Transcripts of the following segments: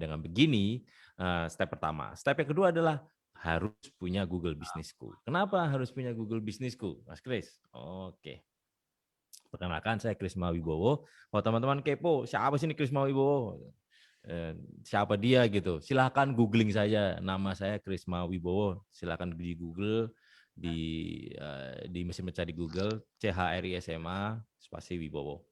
dengan begini, step pertama. Step yang kedua adalah harus punya Google Business School. Kenapa harus punya Google Business School, Mas Kris? Oke. Perkenalkan, saya Krisma Wibowo. Kalau teman-teman kepo, siapa sih ini Krisma Wibowo? Siapa dia gitu? Silahkan googling saja. Nama saya Krisma Wibowo. Silahkan di Google, di mesin pencari Google, CHRISMA spasi Wibowo.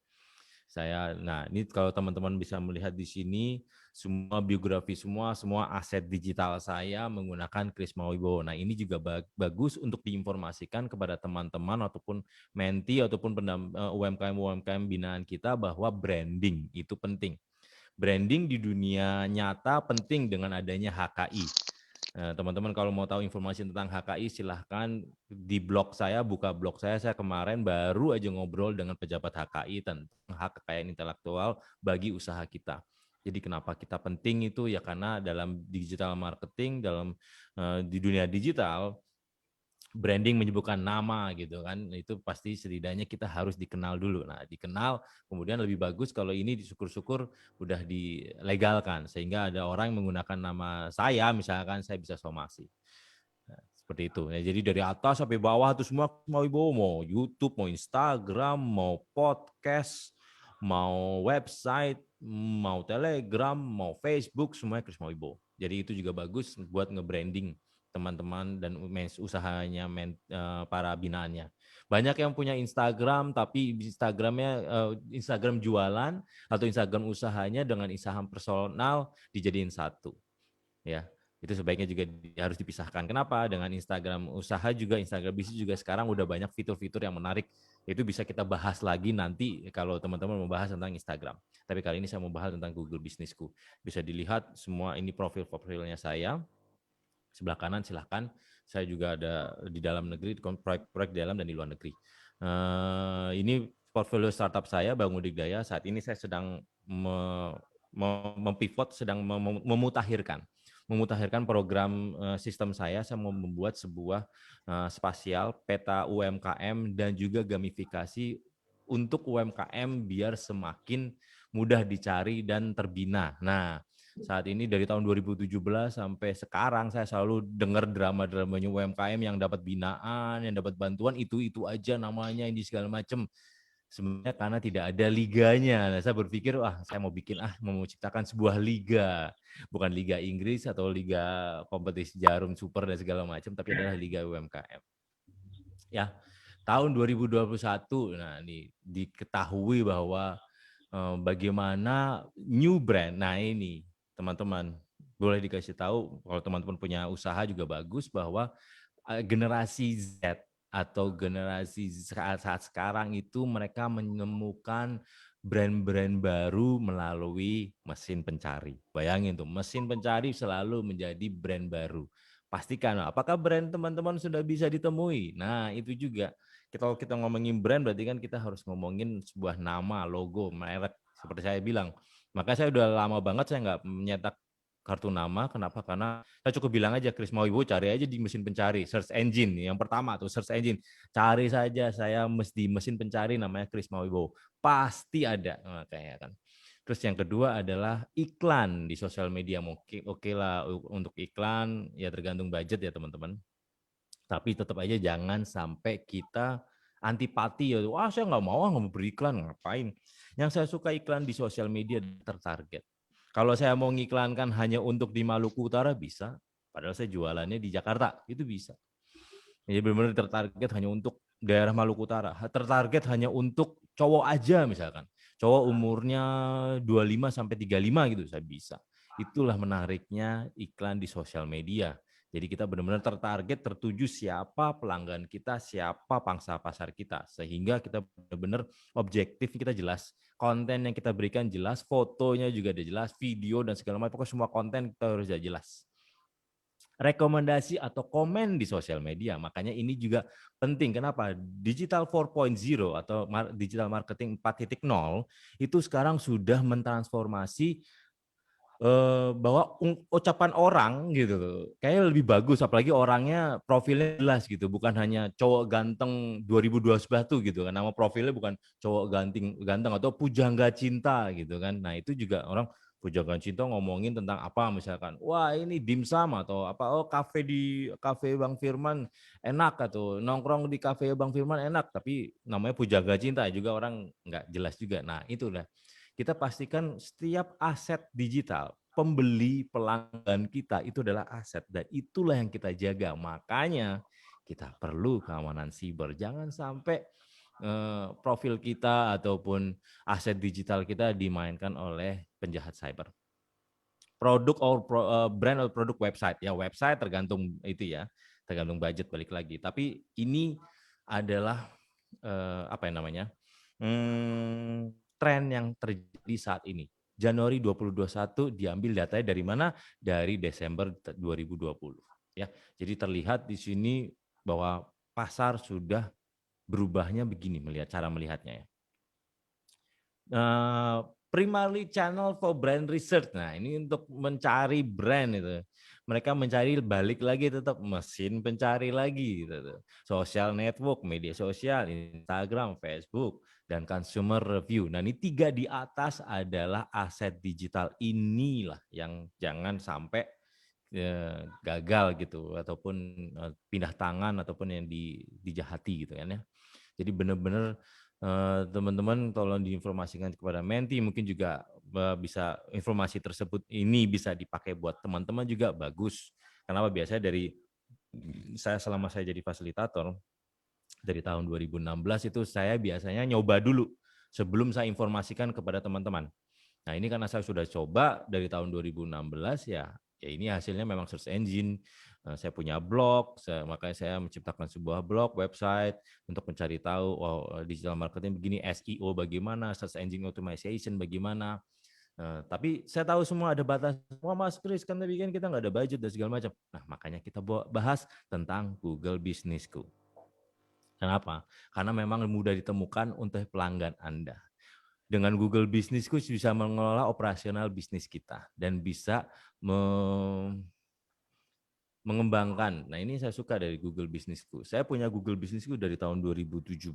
Nah ini kalau teman-teman bisa melihat di sini, semua biografi semua aset digital saya menggunakan Krisma Wibowo. Nah ini juga bagus untuk diinformasikan kepada teman-teman ataupun menti ataupun UMKM binaan kita bahwa branding itu penting. Branding di dunia nyata penting dengan adanya HKI. Teman-teman kalau mau tahu informasi tentang HKI silahkan di blog saya, buka blog saya kemarin baru aja ngobrol dengan pejabat HKI tentang hak kekayaan intelektual bagi usaha kita. Jadi kenapa kita penting itu ya karena dalam digital marketing, di dunia digital, branding menyebutkan nama gitu kan, itu pasti setidaknya kita harus dikenal dulu. Nah dikenal kemudian lebih bagus kalau ini syukur-syukur udah dilegalkan sehingga ada orang yang menggunakan nama saya, misalkan saya bisa somasi. Nah, seperti itu. Nah, jadi dari atas sampai bawah itu semua mau Wibowo, mau YouTube, mau Instagram, mau podcast, mau website, mau Telegram, mau Facebook, semuanya Krisma Wibowo. Jadi itu juga bagus buat nge-branding teman-teman dan usahanya para binaannya. Banyak yang punya Instagram tapi Instagramnya Instagram jualan atau Instagram usahanya dengan Instagram personal dijadiin satu. Ya, itu sebaiknya juga harus dipisahkan. Kenapa? Dengan Instagram usaha juga, Instagram bisnis juga sekarang udah banyak fitur-fitur yang menarik. Itu bisa kita bahas lagi nanti kalau teman-teman mau bahas tentang Instagram. Tapi kali ini saya mau bahas tentang Google Businessku. Bisa dilihat semua ini profilnya saya. Sebelah kanan silahkan, saya juga ada di dalam negeri, proyek-proyek di dalam dan di luar negeri. Ini portfolio startup saya, Bangun Digdaya. Saat ini saya sedang mempivot, sedang memutakhirkan program sistem saya mau membuat sebuah spasial peta UMKM dan juga gamifikasi untuk UMKM biar semakin mudah dicari dan terbina. Nah, saat ini dari tahun 2017 sampai sekarang saya selalu dengar drama-dramanya UMKM yang dapat binaan, yang dapat bantuan, itu aja namanya, ini segala macam. Sebenarnya karena tidak ada liganya. Nah, saya berpikir, saya mau menciptakan sebuah liga. Bukan Liga Inggris atau Liga kompetisi jarum super dan segala macam, tapi adalah Liga UMKM. Ya, tahun 2021, nah ini diketahui bahwa bagaimana new brand. Nah ini teman-teman boleh dikasih tahu kalau teman-teman punya usaha juga bagus bahwa generasi Z atau generasi saat sekarang itu mereka menemukan brand-brand baru melalui mesin pencari. Bayangin tuh, mesin pencari selalu menjadi brand baru. Pastikan apakah brand teman-teman sudah bisa ditemui. Nah, itu juga. Kalau kita ngomongin brand berarti kan kita harus ngomongin sebuah nama, logo, merek seperti saya bilang. Maka saya udah lama banget saya nggak menyetak kartu nama. Kenapa? Karena saya cukup bilang aja Krisma Wibowo, cari aja di mesin pencari, search engine. Yang pertama tuh search engine. Cari saja saya di mesin pencari namanya Krisma Wibowo. Pasti ada. Kayaknya kan. Terus yang kedua adalah iklan di sosial media. Oke lah untuk iklan ya tergantung budget ya teman-teman. Tapi tetap aja jangan sampai kita antipati ya. Wah saya nggak mau beriklan, ngapain. Yang saya suka iklan di sosial media tertarget. Kalau saya mau ngiklankan hanya untuk di Maluku Utara bisa, padahal saya jualannya di Jakarta, itu bisa. Jadi benar-benar tertarget hanya untuk daerah Maluku Utara. Tertarget hanya untuk cowok aja misalkan. Cowok umurnya 25 sampai 35 gitu saya bisa. Itulah menariknya iklan di sosial media. Jadi kita benar-benar tertarget, tertuju siapa pelanggan kita, siapa pangsa pasar kita. Sehingga kita benar-benar objektif, kita jelas. Konten yang kita berikan jelas, fotonya juga ada jelas, video dan segala macam. Pokoknya semua konten kita harus jelas. Rekomendasi atau komen di sosial media. Makanya ini juga penting. Kenapa? Digital 4.0 atau digital marketing 4.0 itu sekarang sudah mentransformasi bahwa ucapan orang gitu kayaknya lebih bagus, apalagi orangnya profilnya jelas gitu, bukan hanya cowok ganteng 2021 gitu kan, nama profilnya bukan cowok ganteng atau pujangga cinta gitu kan. Nah itu juga orang Pujagan Cinta ngomongin tentang apa misalkan, wah ini dimsum atau apa, oh kafe Bang Firman enak atau nongkrong di kafe Bang Firman enak, tapi namanya Pujaga Cinta juga orang nggak jelas juga. Nah itulah kita pastikan setiap aset digital pembeli pelanggan kita itu adalah aset dan itulah yang kita jaga. Makanya kita perlu keamanan siber. Jangan sampai profil kita ataupun aset digital kita dimainkan oleh penjahat cyber. Produk brand atau produk website. Ya website tergantung itu ya, tergantung budget balik lagi. Tapi ini adalah apa yang namanya? Tren yang terjadi saat ini. Januari 2021 diambil datanya dari mana? Dari Desember 2020. Ya, jadi terlihat di sini bahwa pasar sudah berubahnya begini cara melihatnya ya. Primarily channel for brand research. Nah, ini untuk mencari brand itu. Mereka mencari balik lagi tetap mesin pencari lagi gitu. Social network, media sosial, Instagram, Facebook, dan consumer review. Nah, ini 3 di atas adalah aset digital inilah yang jangan sampai gagal gitu ataupun pindah tangan ataupun yang dijahati gitu kan ya. Jadi benar-benar teman-teman tolong diinformasikan kepada Menti, mungkin juga bisa informasi tersebut ini bisa dipakai buat teman-teman juga bagus. Kenapa biasanya dari selama saya jadi fasilitator dari tahun 2016 itu saya biasanya nyoba dulu sebelum saya informasikan kepada teman-teman. Nah ini karena saya sudah coba dari tahun 2016 ya ini hasilnya memang search engine. Saya punya blog, makanya saya menciptakan sebuah blog, website untuk mencari tahu digital marketing begini, SEO bagaimana, search engine optimization bagaimana. Tapi saya tahu semua ada batas. Wah Mas Kris kan tadi kan kita nggak ada budget dan segala macam. Nah makanya kita bahas tentang Google Businessku. Kenapa? Karena memang mudah ditemukan untuk pelanggan Anda. Dengan Google Businessku bisa mengelola operasional bisnis kita dan bisa mengembangkan. Nah ini saya suka dari Google Businessku. Saya punya Google Businessku dari tahun 2017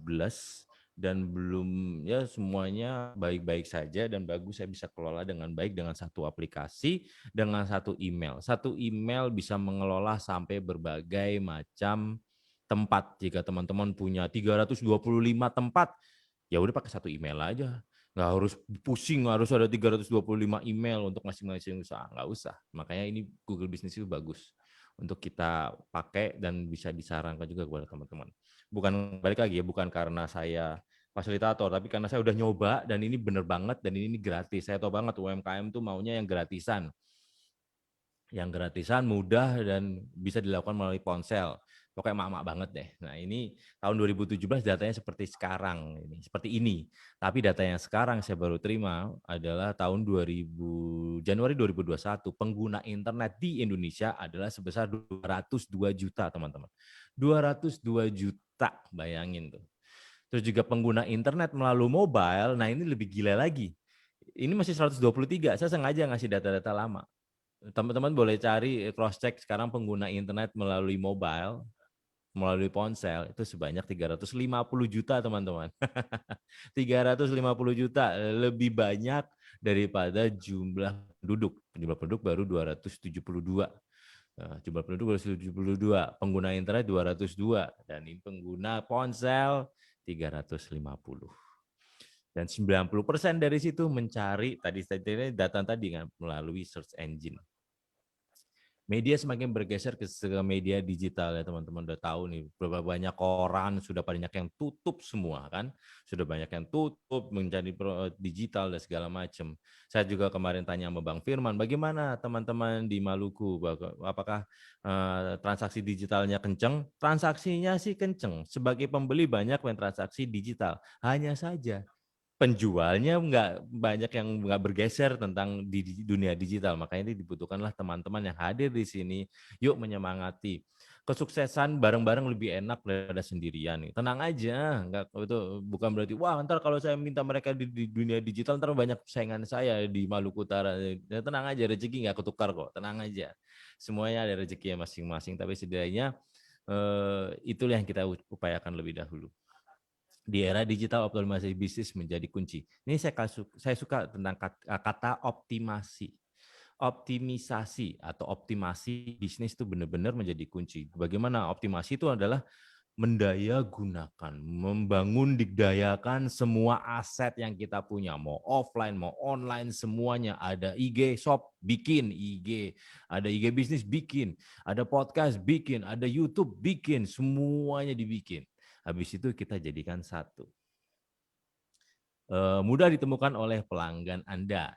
dan belum ya semuanya baik-baik saja dan bagus saya bisa kelola dengan baik dengan satu aplikasi, dengan satu email. Satu email bisa mengelola sampai berbagai macam tempat. Jika teman-teman punya 325 tempat, ya udah pakai satu email aja. Nggak harus pusing, harus ada 325 email untuk masing-masing usaha. Nggak usah. Makanya ini Google Business itu bagus untuk kita pakai dan bisa disarankan juga kepada teman-teman. Bukan balik lagi ya, bukan karena saya fasilitator, tapi karena saya udah nyoba dan ini bener banget dan ini gratis. Saya tahu banget UMKM tuh maunya yang gratisan. Yang gratisan, mudah, dan bisa dilakukan melalui ponsel. Pokoknya emak-emak banget deh. Nah ini tahun 2017 datanya seperti sekarang, seperti ini. Tapi data yang sekarang saya baru terima adalah tahun Januari 2021, pengguna internet di Indonesia adalah sebesar 202 juta teman-teman. 202 juta, bayangin tuh. Terus juga pengguna internet melalui mobile, nah ini lebih gila lagi. Ini masih 123, saya sengaja ngasih data-data lama. Teman-teman boleh cari cross check sekarang pengguna internet melalui mobile, melalui ponsel itu sebanyak 350 juta teman-teman. 350 juta lebih banyak daripada jumlah penduduk. Jumlah penduduk baru 272. Jumlah penduduk 272, pengguna internet 202 dan ini pengguna ponsel 350. Dan 90% dari situ mencari tadi data tadi kan melalui search engine. Media semakin bergeser ke media digital ya teman-teman, udah tahu nih berapa banyak koran sudah banyak yang tutup semua kan, sudah banyak yang tutup menjadi digital dan segala macam. Saya juga kemarin tanya sama Bang Firman, bagaimana teman-teman di Maluku, apakah transaksi digitalnya kenceng? Transaksinya sih kenceng, sebagai pembeli banyak yang transaksi digital, hanya saja penjualnya nggak banyak yang nggak bergeser tentang di dunia digital. Makanya ini dibutuhkanlah teman-teman yang hadir di sini. Yuk menyemangati. Kesuksesan bareng-bareng lebih enak daripada sendirian. Tenang aja, nggak itu bukan berarti wah ntar kalau saya minta mereka di dunia digital ntar banyak saingan saya di Maluku Utara. Ya, tenang aja, rezeki nggak ketukar kok. Tenang aja. Semuanya ada rezekinya masing-masing. Tapi setidaknya itulah yang kita upayakan lebih dahulu. Di era digital, optimasi bisnis menjadi kunci. Ini saya suka tentang kata optimasi. Optimisasi atau optimasi bisnis itu benar-benar menjadi kunci. Bagaimana optimasi itu adalah mendaya gunakan, membangun, didayakan semua aset yang kita punya, mau offline, mau online, semuanya. Ada IG shop, bikin IG, ada IG bisnis, bikin, ada podcast, bikin, ada YouTube, bikin, semuanya dibikin. Habis itu kita jadikan satu. Mudah ditemukan oleh pelanggan Anda.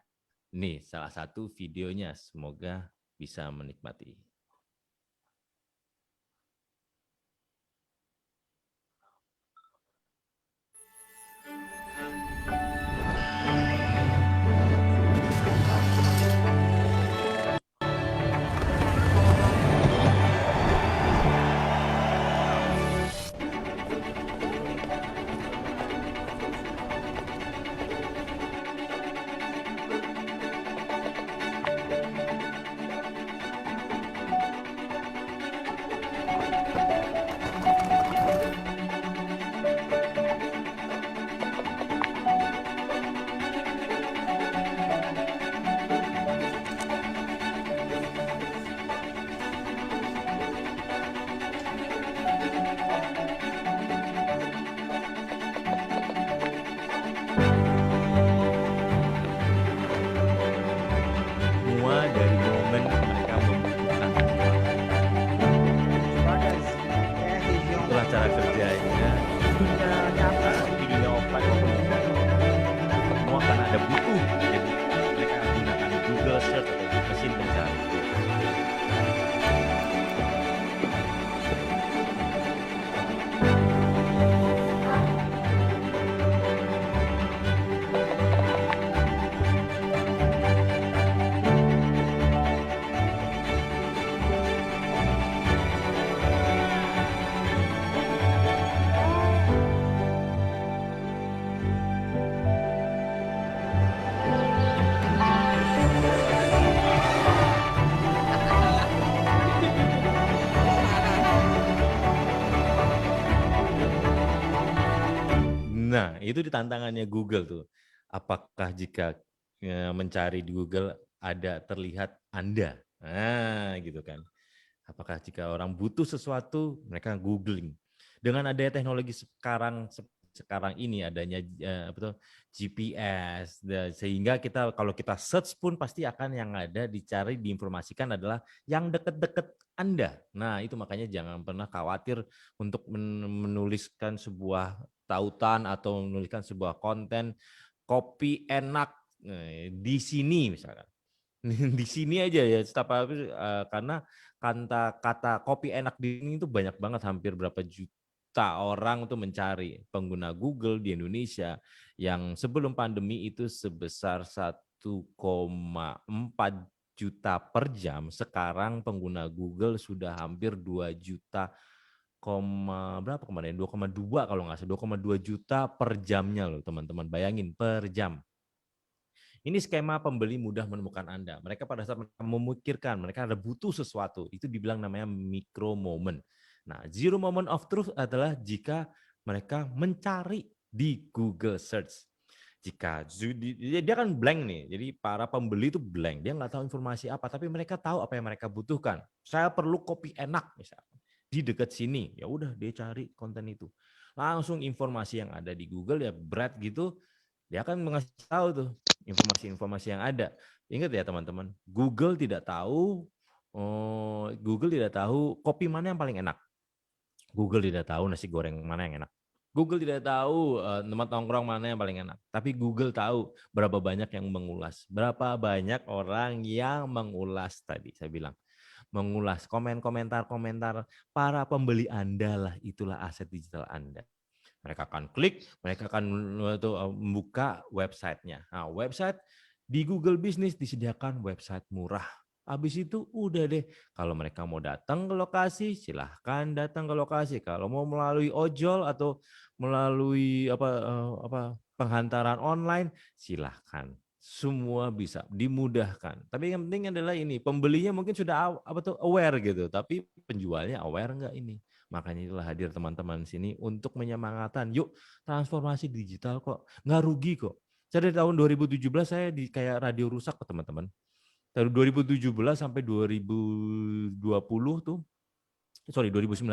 Nih salah satu videonya, semoga bisa menikmati. Semua dari momen mereka membutuhkan sesuatu. Itulah cara kerjanya. Dunia nyata, di dunia offline maupun online, semua kan ada butuh. Jadi mereka gunakan Google Search atau mesin pencari. Nah, itu di tantangannya Google tuh. Apakah jika mencari di Google ada terlihat Anda? Nah, gitu kan. Apakah jika orang butuh sesuatu, mereka googling. Dengan adanya teknologi sekarang ini adanya apa tuh, GPS, sehingga kita kalau kita search pun pasti akan yang ada dicari diinformasikan adalah yang deket-deket Anda. Nah, itu makanya jangan pernah khawatir untuk menuliskan sebuah tautan atau menuliskan sebuah konten kopi enak di sini misalkan. Di sini aja ya, karena kata kopi enak di sini itu banyak banget, hampir berapa juta orang tuh mencari. Pengguna Google di Indonesia yang sebelum pandemi itu sebesar 1,4 juta per jam, sekarang pengguna Google sudah hampir 2 juta, berapa kemarin? 2,2 kalau nggak salah, 2,2 juta per jamnya loh teman-teman. Bayangin per jam. Ini skema pembeli mudah menemukan Anda. Mereka pada saat memikirkan, mereka ada butuh sesuatu, itu dibilang namanya micro moment. Nah, zero moment of truth adalah jika mereka mencari di Google Search. Jika dia kan blank nih, jadi para pembeli itu blank, dia nggak tahu informasi apa, tapi mereka tahu apa yang mereka butuhkan. Saya perlu kopi enak misalnya di dekat sini, ya udah dia cari konten itu. Langsung informasi yang ada di Google ya berat gitu, dia akan mengasih tahu tuh informasi-informasi yang ada. Ingat ya teman-teman, Google tidak tahu kopi mana yang paling enak. Google tidak tahu nasi goreng mana yang enak. Google tidak tahu tempat nongkrong mana yang paling enak. Tapi Google tahu berapa banyak yang mengulas. Berapa banyak orang yang mengulas tadi saya bilang. Mengulas komentar-komentar para pembeli Anda lah, itulah aset digital Anda. Mereka akan klik, mereka akan membuka websitenya. Nah, website di Google Business disediakan website murah. Habis itu udah deh, kalau mereka mau datang ke lokasi, silahkan datang ke lokasi. Kalau mau melalui ojol atau melalui penghantaran online, silahkan. Semua bisa dimudahkan. Tapi yang penting adalah ini, pembelinya mungkin sudah aware gitu, tapi penjualnya aware enggak ini? Makanya itulah hadir teman-teman sini untuk menyemangatkan. Yuk transformasi digital kok, nggak rugi kok. Saya dari tahun 2017 saya di kayak radio rusak kok teman-teman. Dari 2017 sampai 2020 tuh, 2019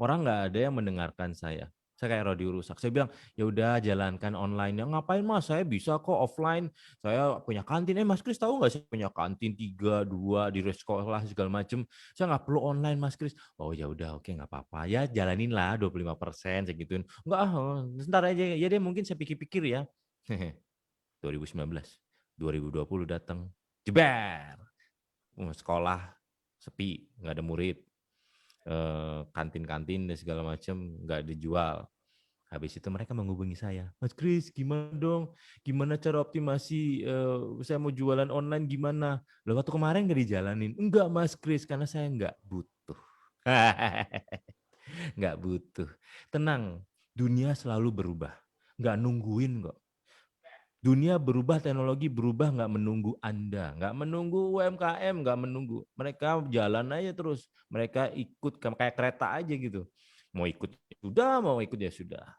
orang nggak ada yang mendengarkan saya. Saya kayak radio rusak. Saya bilang, ya udah jalankan online. Ya ngapain mas? Saya bisa kok offline. Saya punya kantin. Mas Kris tahu nggak saya punya kantin 3, 2 di sekolah segala macem. Saya nggak perlu online mas Kris. Oh ya udah oke nggak apa-apa. Ya jalanin lah 25% segituin. Enggak, sebentar aja. Ya deh mungkin saya pikir-pikir ya. 2019, 2020 datang. Jeber. Sekolah sepi, nggak ada murid, kantin-kantin dan segala macam nggak dijual. Habis itu mereka menghubungi saya, Mas Kris, gimana dong? Gimana cara optimasi? Saya mau jualan online gimana? Loh, waktu kemarin nggak dijalanin? Enggak, Mas Kris, karena saya nggak butuh. Nggak butuh. Tenang, dunia selalu berubah. Nggak nungguin kok. Dunia berubah, teknologi berubah, nggak menunggu Anda, nggak menunggu UMKM, nggak menunggu. Mereka jalan aja terus. Mereka ikut kayak kereta aja gitu. Mau ikut ya sudah, mau ikut ya sudah.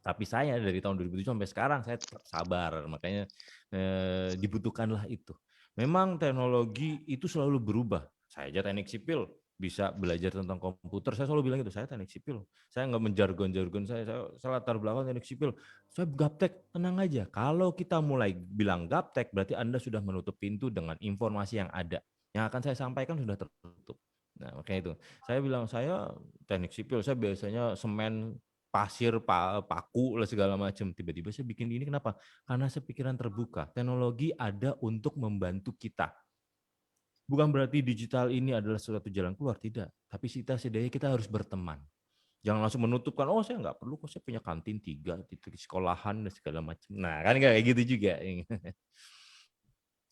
Tapi saya dari tahun 2007 sampai sekarang saya tetap sabar. Makanya dibutuhkanlah itu. Memang teknologi itu selalu berubah. Saya aja teknik sipil bisa belajar tentang komputer. Saya selalu bilang gitu, saya teknik sipil. Saya nggak menjargon-jargon saya latar belakang teknik sipil. Saya gaptek, tenang aja. Kalau kita mulai bilang gaptek, berarti Anda sudah menutup pintu dengan informasi yang ada. Yang akan saya sampaikan sudah tertutup. Nah, makanya itu. Saya bilang, saya teknik sipil, saya biasanya semen, pasir, paku, lah segala macam. Tiba-tiba saya bikin ini kenapa? Karena saya pikiran terbuka. Teknologi ada untuk membantu kita. Bukan berarti digital ini adalah suatu jalan keluar, tidak. Tapi setidaknya kita harus berteman. Jangan langsung menutupkan, oh saya nggak perlu kok, saya punya kantin 3 di sekolahan dan segala macam. Nah kan kayak gitu juga.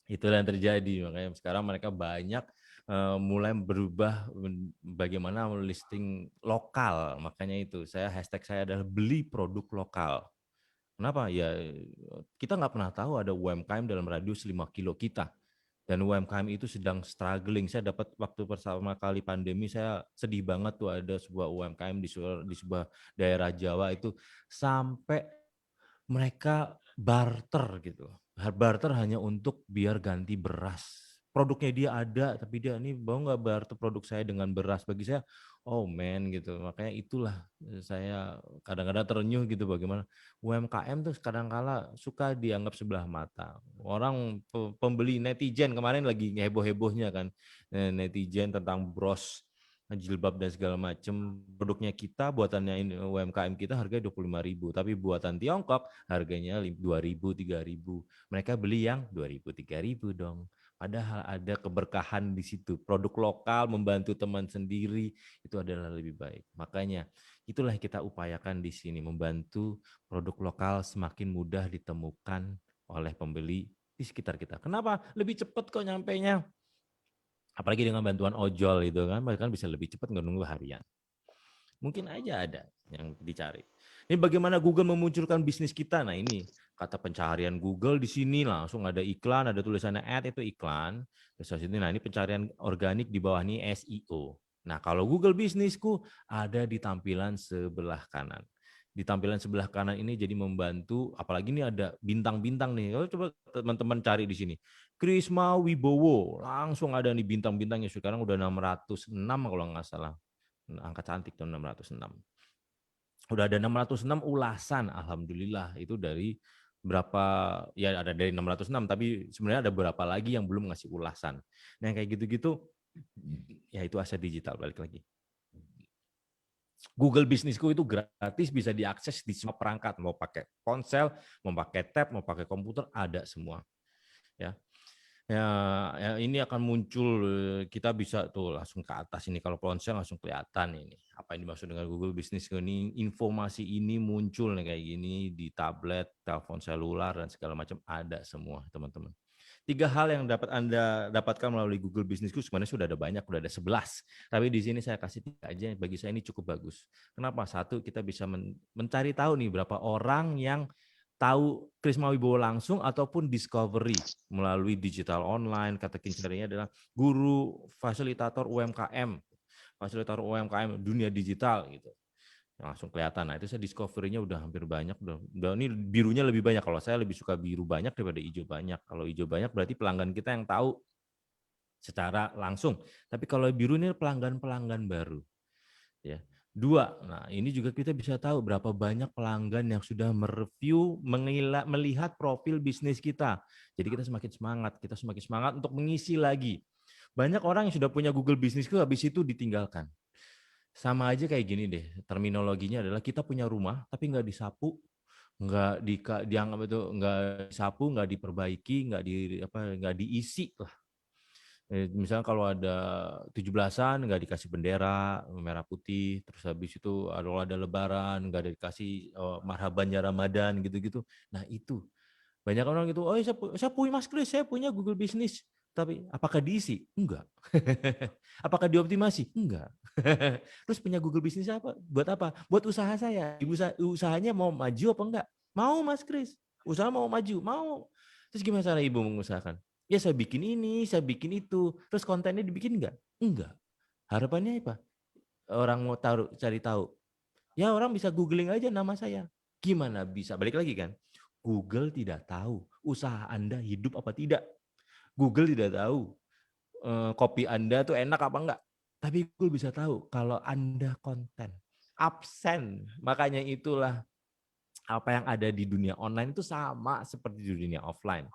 Itulah yang terjadi. Makanya sekarang mereka banyak mulai berubah bagaimana listing lokal. Makanya itu hashtag saya adalah beli produk lokal. Kenapa? Ya kita nggak pernah tahu ada UMKM dalam radius 5 kilo kita. Dan UMKM itu sedang struggling. Saya dapat waktu pertama kali pandemi, saya sedih banget tuh ada sebuah UMKM di sebuah daerah Jawa itu sampai mereka barter gitu. Barter hanya untuk biar ganti beras. Produknya dia ada, tapi dia ini mau nggak barter produk saya dengan beras. Bagi saya, oh man gitu. Makanya itulah saya kadang-kadang terenyuh gitu bagaimana UMKM tuh kadang-kala suka dianggap sebelah mata. Orang pembeli netizen kemarin lagi heboh-hebohnya kan, netizen tentang bros jilbab dan segala macam. Produknya kita, buatannya ini UMKM kita harganya 25.000, tapi buatan Tiongkok harganya 2.000, 3.000. Mereka beli yang 2.000, 3.000 dong. Padahal ada keberkahan di situ. Produk lokal membantu teman sendiri itu adalah lebih baik. Makanya itulah yang kita upayakan di sini, membantu produk lokal semakin mudah ditemukan oleh pembeli di sekitar kita. Kenapa? Lebih cepat kok nyampainya. Apalagi dengan bantuan ojol itu kan, bahkan bisa lebih cepat nggak nunggu harian. Mungkin aja ada yang dicari. Ini bagaimana Google memunculkan bisnis kita. Nah ini kata pencarian Google di sini langsung ada iklan, ada tulisannya ad itu iklan. Terus ini, nah ini pencarian organik di bawah ini SEO. Nah kalau Google bisnisku ada di tampilan sebelah kanan. Di tampilan sebelah kanan ini jadi membantu, apalagi ini ada bintang-bintang nih. Kalau coba teman-teman cari di sini. Krisma Wibowo, langsung ada nih bintang-bintangnya. Sekarang udah 606 kalau nggak salah. Angka cantik tuh 606. Udah ada 606 ulasan, alhamdulillah. Itu dari berapa, ya ada dari 606, tapi sebenarnya ada berapa lagi yang belum ngasih ulasan. Nah yang kayak gitu-gitu, ya itu aset digital, balik lagi. Google Bisnisku itu gratis, bisa diakses di semua perangkat, mau pakai ponsel, mau pakai tab, mau pakai komputer, ada semua. Ya, ya ini akan muncul, kita bisa tuh langsung ke atas ini, kalau ponsel langsung kelihatan ini apa yang dimaksud dengan Google Business. Ini informasi ini muncul nih kayak gini di tablet, telepon selular dan segala macam, ada semua teman-teman. 3 hal yang dapat Anda dapatkan melalui Google Businessku sebenarnya sudah ada banyak, sudah ada 11. Tapi di sini saya kasih 3 aja, bagi saya ini cukup bagus. Kenapa? Satu, kita bisa mencari tahu nih berapa orang yang tahu Krisma Wibowo langsung ataupun discovery melalui digital online. Kata kuncinya adalah guru fasilitator UMKM. fasilitator UMKM dunia digital gitu. Langsung kelihatan. Nah itu saya discovery-nya udah hampir banyak. Udah ini birunya lebih banyak. Kalau saya lebih suka biru banyak daripada hijau banyak. Kalau hijau banyak berarti pelanggan kita yang tahu secara langsung. Tapi kalau biru ini pelanggan-pelanggan baru. Ya. Dua, nah ini juga kita bisa tahu berapa banyak pelanggan yang sudah mereview, melihat profil bisnis kita. Jadi kita semakin semangat untuk mengisi lagi. Banyak orang yang sudah punya Google Business itu habis itu ditinggalkan. Sama aja kayak gini deh, terminologinya adalah kita punya rumah tapi nggak disapu, dianggap itu nggak disapu, nggak diperbaiki, nggak diisi lah. Misalnya kalau ada 17-an nggak dikasih bendera merah putih, terus habis itu kalau ada lebaran nggak dikasih marhaban ya Ramadan gitu-gitu. Nah itu banyak orang gitu, oh saya punya Mas Kris, saya punya Google Business. Tapi apakah diisi? Enggak. Apakah dioptimasi? Enggak. Terus punya Google Business apa? Buat apa? Buat usaha saya. Usahanya mau maju apa enggak? Mau Mas Kris. Usaha mau maju? Mau. Terus gimana cara ibu mengusahakan? Ya saya bikin ini, saya bikin itu. Terus kontennya dibikin enggak? Enggak. Harapannya apa? Orang mau cari tahu. Ya orang bisa googling aja nama saya. Gimana bisa? Balik lagi kan? Google tidak tahu usaha Anda hidup apa tidak. Google tidak tahu kopi Anda tuh enak apa enggak. Tapi Google bisa tahu kalau Anda konten absen. Makanya itulah apa yang ada di dunia online itu sama seperti di dunia offline.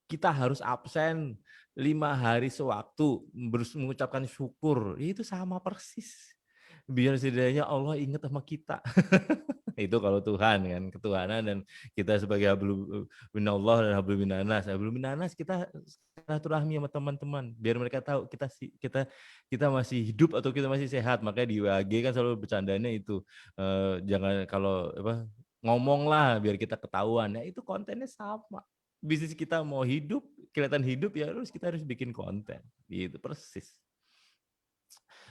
Kita harus absen 5 hari sewaktu mengucapkan syukur. Itu sama persis. Biar setidaknya Allah ingat sama kita. Itu kalau Tuhan kan, ketuhanan, dan kita sebagai hablum minallah dan hablum minanas. Hablum minanas kita silaturahmi sama teman-teman biar mereka tahu kita kita masih hidup atau kita masih sehat. Makanya di WAG kan selalu bercandanya itu jangan kalau apa ngomong lah biar kita ketahuan. Ya itu kontennya sama. Bisnis kita mau hidup, kelihatan hidup ya kita harus bikin konten. Gitu persis.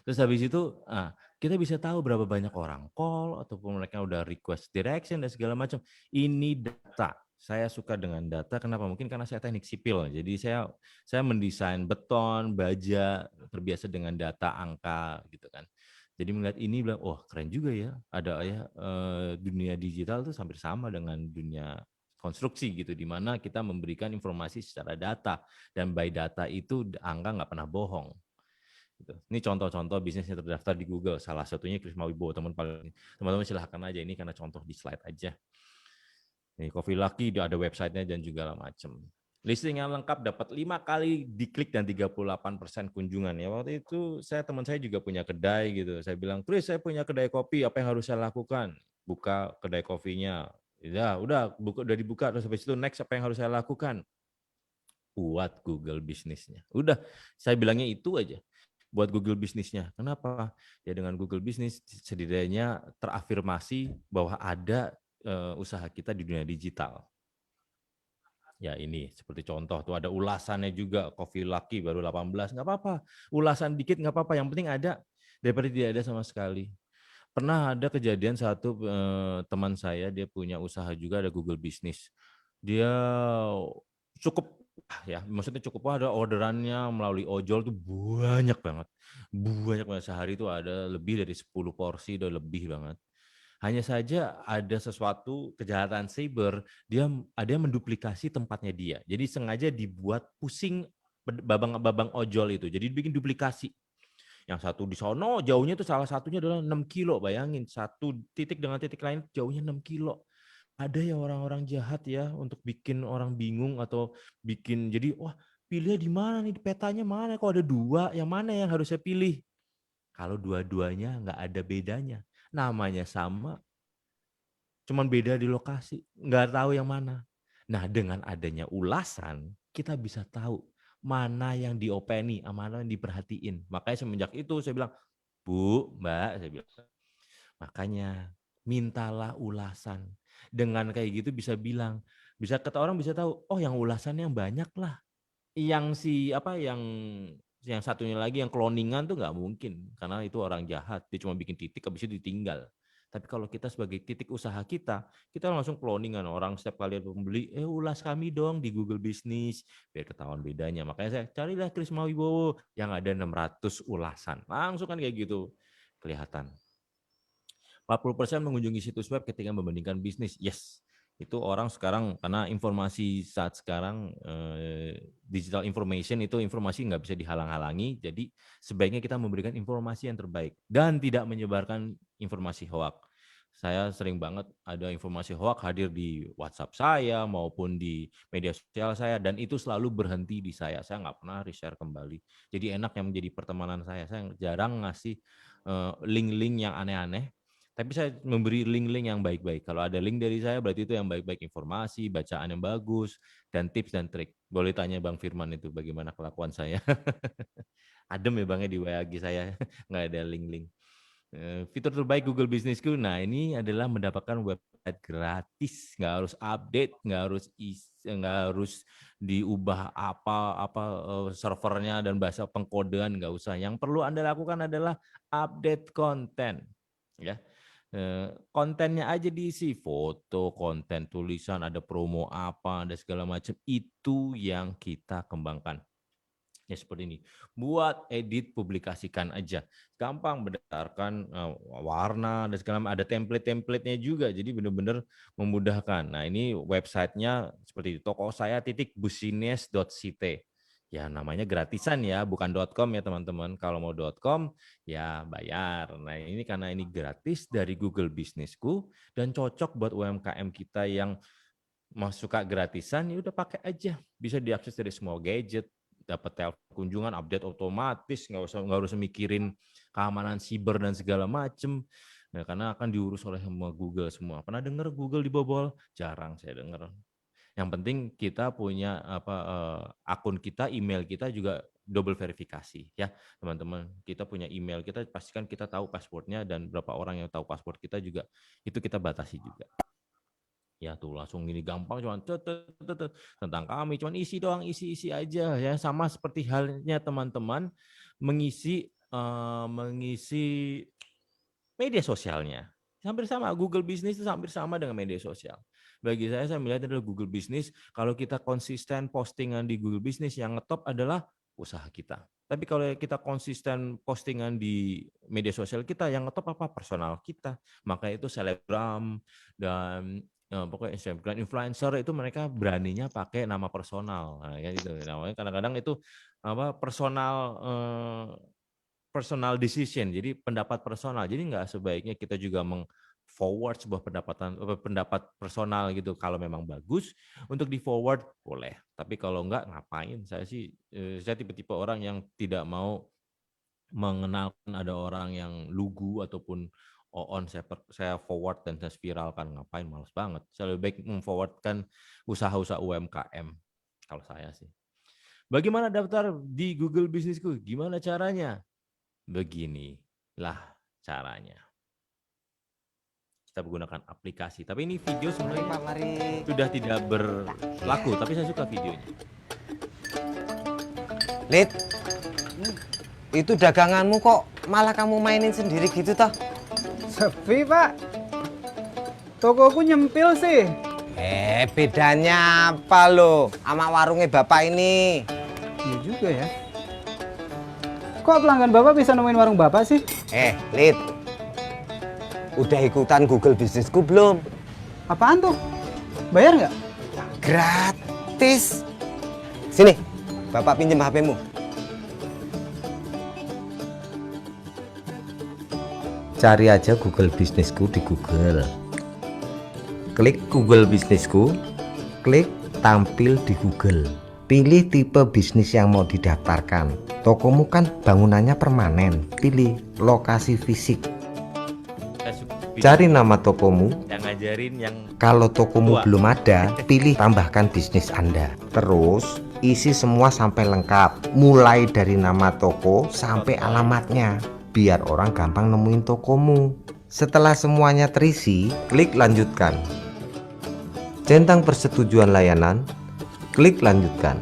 Terus habis itu, kita bisa tahu berapa banyak orang call ataupun mereka udah request direction dan segala macam. Ini data. Saya suka dengan data. Kenapa? Mungkin karena saya teknik sipil. Jadi saya mendesain beton, baja, terbiasa dengan data, angka, gitu kan. Jadi melihat ini bilang, oh keren juga ya. Ada ya dunia digital tuh hampir sama dengan dunia konstruksi gitu, di mana kita memberikan informasi secara data dan by data itu angka nggak pernah bohong. Gitu. Ini contoh-contoh bisnis yang terdaftar di Google. Salah satunya Krisma Wibowo. Teman-teman silahkan aja. Ini karena contoh di slide aja. Nih, Coffee Lucky ada websitenya dan juga macam. Listing yang lengkap dapat 5 kali diklik dan 38% kunjungan. Ya waktu itu teman saya juga punya kedai gitu. Saya bilang, Chris saya punya kedai kopi, apa yang harus saya lakukan? Buka kedai kopinya. Ya udah udah dibuka, terus habis itu next apa yang harus saya lakukan? Buat Google bisnisnya. Udah, saya bilangnya itu aja. Buat Google bisnisnya. Kenapa? Ya dengan Google bisnis setidaknya terafirmasi bahwa ada usaha kita di dunia digital. Ya ini seperti contoh tuh ada ulasannya juga, Coffee Lucky baru 18, nggak apa-apa. Ulasan dikit nggak apa-apa, yang penting ada daripada tidak ada sama sekali. Pernah ada kejadian satu teman saya, dia punya usaha juga, ada Google bisnis. Dia cukup ya, maksudnya cukup ada orderannya melalui ojol tuh banyak banget. Banyak banget, sehari itu ada lebih dari 10 porsi, udah lebih banget. Hanya saja ada sesuatu kejahatan cyber, ada yang menduplikasi tempatnya dia. Jadi sengaja dibuat pusing babang-babang ojol itu. Jadi dibikin duplikasi. Yang satu di sono jauhnya itu salah satunya adalah 6 kilo. Bayangin, satu titik dengan titik lain jauhnya 6 kilo. Ada ya orang-orang jahat ya untuk bikin orang bingung atau bikin jadi wah pilihnya di mana nih, petanya mana, kok ada dua, yang mana yang harus saya pilih? Kalau dua-duanya nggak ada bedanya, namanya sama, cuman beda di lokasi, nggak tahu yang mana. Nah dengan adanya ulasan kita bisa tahu mana yang diopeni, mana yang diperhatiin. Makanya semenjak itu saya bilang, Bu, Mbak, saya bilang, makanya mintalah ulasan. Dengan kayak gitu bisa bilang, bisa kata orang bisa tahu, oh yang ulasan yang banyak lah. Yang yang satunya lagi yang cloningan tuh nggak mungkin karena itu orang jahat, dia cuma bikin titik habis itu ditinggal. Tapi kalau kita sebagai titik usaha kita langsung cloningan orang setiap kali ada pembeli, ulas kami dong di Google Business biar ketahuan bedanya. Makanya saya carilah Krisma Wibowo yang ada 600 ulasan. Langsung kan kayak gitu kelihatan. 40% mengunjungi situs web ketika membandingkan bisnis. Yes, itu orang sekarang karena informasi saat sekarang digital information itu informasi nggak bisa dihalang-halangi. Jadi sebaiknya kita memberikan informasi yang terbaik dan tidak menyebarkan informasi hoax. Saya sering banget ada informasi hoax hadir di WhatsApp saya maupun di media sosial saya dan itu selalu berhenti di saya. Saya nggak pernah reshare kembali. Jadi enak yang menjadi pertemanan saya. Saya jarang ngasih link-link yang aneh-aneh. Tapi saya memberi link-link yang baik-baik. Kalau ada link dari saya, berarti itu yang baik-baik, informasi, bacaan yang bagus, dan tips dan trik. Boleh tanya Bang Firman itu bagaimana kelakuan saya. Adem ya Bang ya di WAG saya, nggak ada link-link. Fitur terbaik Google Businessku, nah ini adalah mendapatkan website gratis, nggak harus update, nggak harus diubah apa servernya dan bahasa pengkodean, nggak usah. Yang perlu Anda lakukan adalah update konten, ya. Kontennya aja diisi, foto, konten, tulisan, ada promo apa, ada segala macam, itu yang kita kembangkan. Ya seperti ini, buat edit, publikasikan aja, gampang berdasarkan warna dan segala macam, ada template-templatenya juga, jadi benar-benar memudahkan. Nah ini websitenya seperti itu, toko saya .busines.ct. Ya namanya gratisan ya, bukan .com ya teman-teman. Kalau mau .com ya bayar. Nah ini karena ini gratis dari Google Businessku dan cocok buat UMKM kita yang mau suka gratisan, ya udah pakai aja. Bisa diakses dari semua gadget, dapat telepon kunjungan, update otomatis, nggak usah mikirin keamanan siber dan segala macem. Nah, karena akan diurus oleh semua Google semua. Pernah dengar Google dibobol? Jarang saya dengar. Yang penting kita punya akun kita, email kita juga double verifikasi ya teman-teman. Kita punya email kita, pastikan kita tahu passwordnya dan berapa orang yang tahu password kita juga itu kita batasi juga. Ya tuh langsung gini gampang, cuman tentang kami, cuman isi doang, isi aja ya, sama seperti halnya teman-teman mengisi media sosialnya. Hampir sama, Google Business itu hampir sama dengan media sosial. Bagi saya melihat adalah Google Business, kalau kita konsisten postingan di Google Business, yang ngetop adalah usaha kita. Tapi kalau kita konsisten postingan di media sosial kita, yang ngetop apa? Personal kita. Maka itu selebgram dan pokoknya Instagram influencer itu mereka beraninya pakai nama personal. Nah, ya gitu. Namanya kadang-kadang itu personal decision, jadi pendapat personal. Jadi nggak sebaiknya kita juga meng-forward sebuah pendapat personal gitu. Kalau memang bagus untuk di-forward boleh. Tapi kalau nggak, ngapain? Saya tipe-tipe orang yang tidak mau mengenalkan ada orang yang lugu ataupun saya forward dan saya viralkan. Ngapain? Males banget. Saya lebih baik memforwardkan usaha-usaha UMKM. Kalau saya sih. Bagaimana daftar di Google Businessku? Gimana caranya? Beginilah caranya. Kita menggunakan aplikasi. Tapi ini video sebenarnya sudah tidak berlaku, tapi saya suka videonya. Lid, itu daganganmu kok malah kamu mainin sendiri gitu toh? Sepi Pak, tokoku nyempil sih. Bedanya apa lo sama warungnya bapak ini? Iya juga ya. Kok pelanggan bapak bisa nemuin warung bapak sih? Lid, udah ikutan Google Businessku belum? Apaan tuh? Bayar nggak? Gratis. Sini, bapak pinjem HP-mu. Cari aja Google Businessku di Google. Klik Google Businessku, klik tampil di Google. Pilih tipe bisnis yang mau didaftarkan. Tokomu kan bangunannya permanen. Pilih lokasi fisik. Cari nama tokomu. Yang ngajarin yang Kalau tokomu belum ada, pilih tambahkan bisnis Anda. Terus isi semua sampai lengkap. Mulai dari nama toko sampai alamatnya. Biar orang gampang nemuin tokomu. Setelah semuanya terisi, klik lanjutkan. Centang persetujuan layanan. Klik lanjutkan.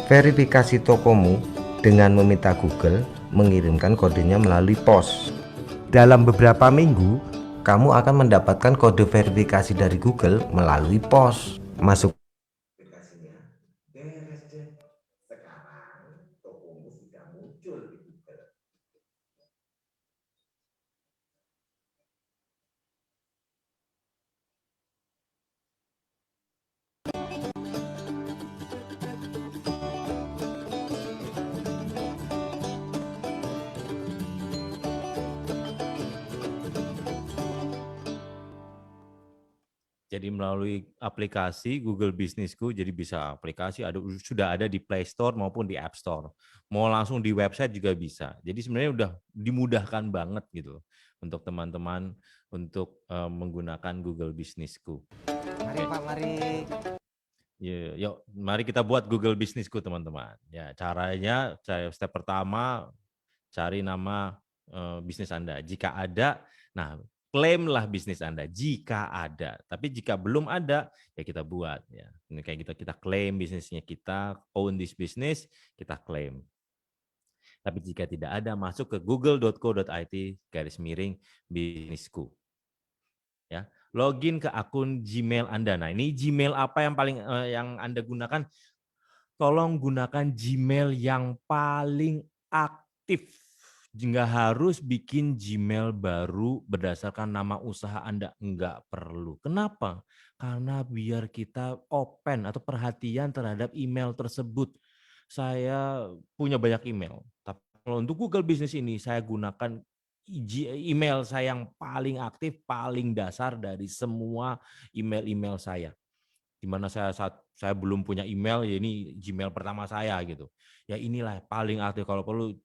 Verifikasi tokomu dengan meminta Google mengirimkan kodenya melalui pos. Dalam beberapa minggu, kamu akan mendapatkan kode verifikasi dari Google melalui pos. Masuk aplikasinya, beres deh. Sekarang tokomu sudah muncul di Google. Jadi melalui aplikasi Google Businessku, jadi bisa aplikasi sudah ada di Play Store maupun di App Store. Mau langsung di website juga bisa. Jadi sebenarnya udah dimudahkan banget gitu untuk teman-teman untuk menggunakan Google Businessku. Mari Pak, mari. Yuk, mari kita buat Google Businessku teman-teman. Ya, caranya step pertama cari nama bisnis Anda. Jika ada, nah klaimlah bisnis Anda jika ada. Tapi jika belum ada, ya kita buat ya. Ini kayak kita klaim bisnisnya kita, own this business, kita klaim. Tapi jika tidak ada, masuk ke google.co.it/bisnisku. Ya, login ke akun Gmail Anda. Nah, ini Gmail apa yang paling yang Anda gunakan? Tolong gunakan Gmail yang paling aktif. Nggak harus bikin Gmail baru berdasarkan nama usaha Anda. Nggak perlu. Kenapa? Karena biar kita open atau perhatian terhadap email tersebut. Saya punya banyak email. Tapi kalau untuk Google Business ini, saya gunakan email saya yang paling aktif, paling dasar dari semua email-email saya. Di mana saya belum punya email, ya ini Gmail pertama saya gitu. Ya inilah paling aktif, kalau perlu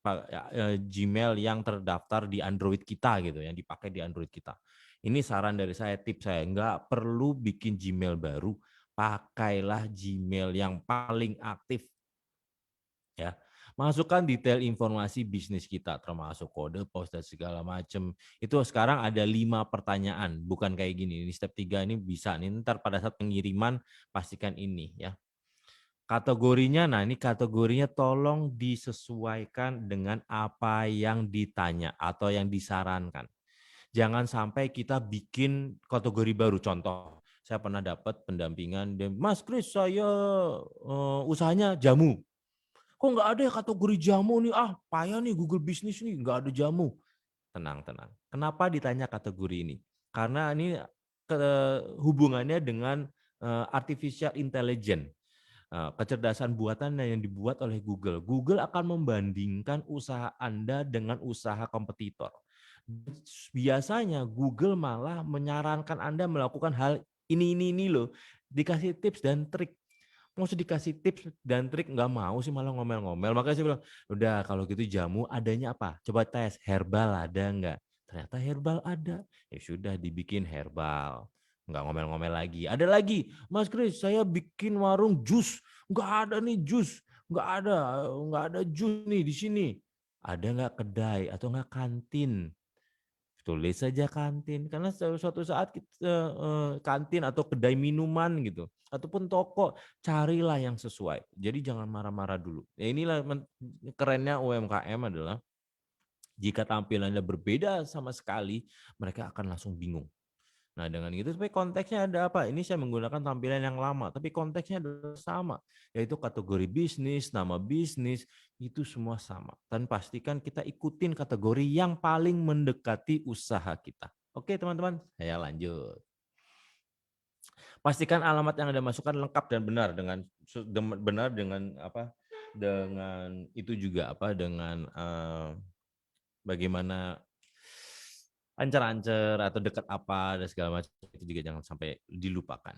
Gmail yang terdaftar di Android kita gitu, yang dipakai di Android kita. Ini saran dari saya, tips saya, nggak perlu bikin Gmail baru, pakailah Gmail yang paling aktif. Ya, masukkan detail informasi bisnis kita, termasuk kode pos dan segala macam. Itu sekarang ada 5 pertanyaan, bukan kayak gini. Ini step 3 ini bisa nih, ntar pada saat pengiriman pastikan ini ya. Kategorinya, nah ini kategorinya tolong disesuaikan dengan apa yang ditanya atau yang disarankan. Jangan sampai kita bikin kategori baru. Contoh, saya pernah dapat pendampingan, Mas Kris, saya usahanya jamu. Kok nggak ada ya kategori jamu nih, payah nih Google Business nih, nggak ada jamu. Tenang, tenang. Kenapa ditanya kategori ini? Karena ini hubungannya dengan artificial intelligence, kecerdasan buatan yang dibuat oleh Google. Google akan membandingkan usaha Anda dengan usaha kompetitor. Biasanya Google malah menyarankan Anda melakukan hal ini loh. Dikasih tips dan trik. Mau dikasih tips dan trik nggak mau sih, malah ngomel-ngomel. Makanya saya bilang, udah kalau gitu jamu adanya apa? Coba tes, herbal ada nggak? Ternyata herbal ada. Ya sudah dibikin herbal. Nggak ngomel-ngomel lagi. Ada lagi, Mas Kris, saya bikin warung jus. Nggak ada nih jus. Nggak ada jus nih di sini. Ada nggak kedai atau nggak kantin? Tulis saja kantin, karena suatu saat kita, kantin atau kedai minuman gitu, ataupun toko, carilah yang sesuai. Jadi jangan marah-marah dulu. Ya inilah kerennya UMKM adalah jika tampilannya berbeda sama sekali, mereka akan langsung bingung. Nah dengan itu, tapi konteksnya ada apa? Ini saya menggunakan tampilan yang lama, tapi konteksnya adalah sama, yaitu kategori bisnis, nama bisnis, itu semua sama. Dan pastikan kita ikutin kategori yang paling mendekati usaha kita. Oke teman-teman, saya lanjut. Pastikan alamat yang Anda masukkan lengkap dan benar dengan apa? Dengan itu juga apa? Dengan bagaimana ancer-ancer atau dekat apa dan segala macam, itu juga jangan sampai dilupakan.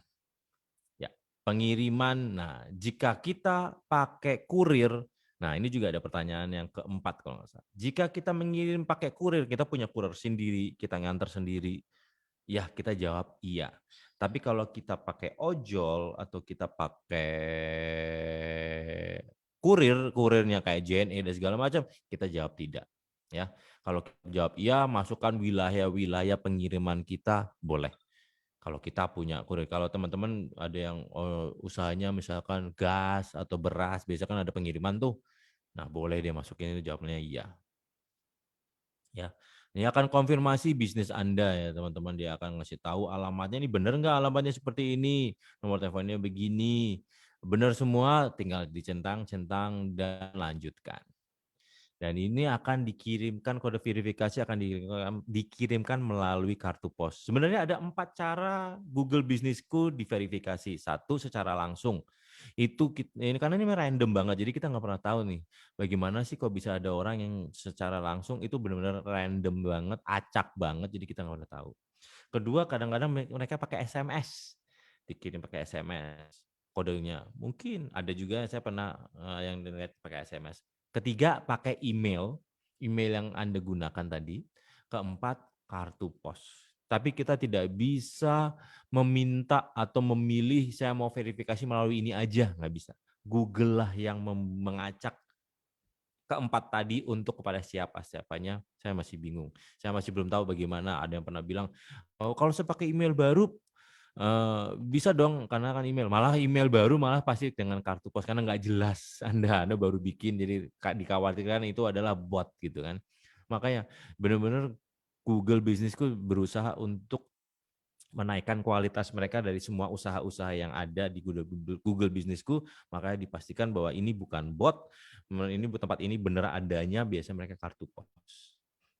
Ya, pengiriman. Nah, jika kita pakai kurir, nah ini juga ada pertanyaan yang keempat kalau nggak salah. Jika kita mengirim pakai kurir, kita punya kurir sendiri, kita ngantar sendiri, ya kita jawab iya. Tapi kalau kita pakai ojol atau kita pakai kurirnya kayak JNE dan segala macam, kita jawab tidak. Ya, kalau kita jawab iya, masukkan wilayah-wilayah pengiriman kita, boleh. Kalau kita punya kurir, kalau teman-teman ada yang usahanya misalkan gas atau beras, biasanya kan ada pengiriman tuh. Nah, boleh dia masukin itu, jawabnya iya. Ya, ini akan konfirmasi bisnis Anda ya teman-teman. Dia akan ngasih tahu alamatnya ini benar nggak, alamatnya seperti ini, nomor teleponnya begini. Benar semua, tinggal dicentang-centang dan lanjutkan. Dan ini akan dikirimkan, kode verifikasi akan dikirimkan melalui kartu pos. Sebenarnya ada 4 cara Google Bisnisku diverifikasi. Satu, secara langsung. Ini karena ini random banget, jadi kita nggak pernah tahu nih bagaimana sih kok bisa ada orang yang secara langsung itu benar-benar random banget, acak banget, jadi kita nggak pernah tahu. Kedua, kadang-kadang mereka pakai SMS, dikirim pakai SMS kodenya. Mungkin ada juga saya pernah yang lihat pakai SMS. Ketiga, pakai email yang Anda gunakan tadi. Keempat, kartu pos. Tapi kita tidak bisa meminta atau memilih saya mau verifikasi melalui ini aja, nggak bisa. Google lah yang mengacak keempat tadi untuk kepada siapanya, saya masih bingung. Saya masih belum tahu bagaimana. Ada yang pernah bilang, oh, kalau saya pakai email baru, bisa dong, karena kan email. Malah email baru malah pasti dengan kartu pos, karena nggak jelas Anda baru bikin, jadi dikhawatirkan itu adalah bot gitu kan. Makanya benar-benar Google Bisnisku berusaha untuk menaikkan kualitas mereka dari semua usaha-usaha yang ada di Google Bisnisku, makanya dipastikan bahwa ini bukan bot, ini tempat ini benar adanya, biasanya mereka kartu pos.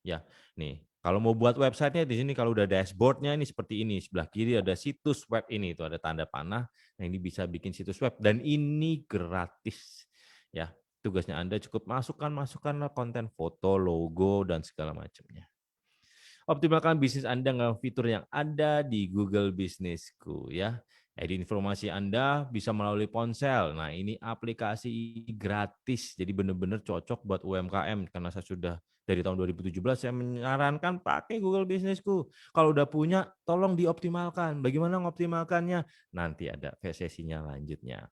Ya, nih kalau mau buat websitenya di sini, kalau udah dashboardnya ini seperti ini, sebelah kiri ada situs web ini, itu ada tanda panah, nah ini bisa bikin situs web dan ini gratis. Ya, tugasnya Anda cukup masukkanlah konten foto, logo dan segala macamnya. Optimalkan bisnis Anda dengan fitur yang ada di Google Bisnisku ya. Jadi informasi Anda bisa melalui ponsel. Nah, ini aplikasi gratis. Jadi benar-benar cocok buat UMKM karena saya sudah dari tahun 2017 saya menyarankan pakai Google Bisnisku. Kalau udah punya, tolong dioptimalkan. Bagaimana mengoptimalkannya? Nanti ada sesinya lanjutnya.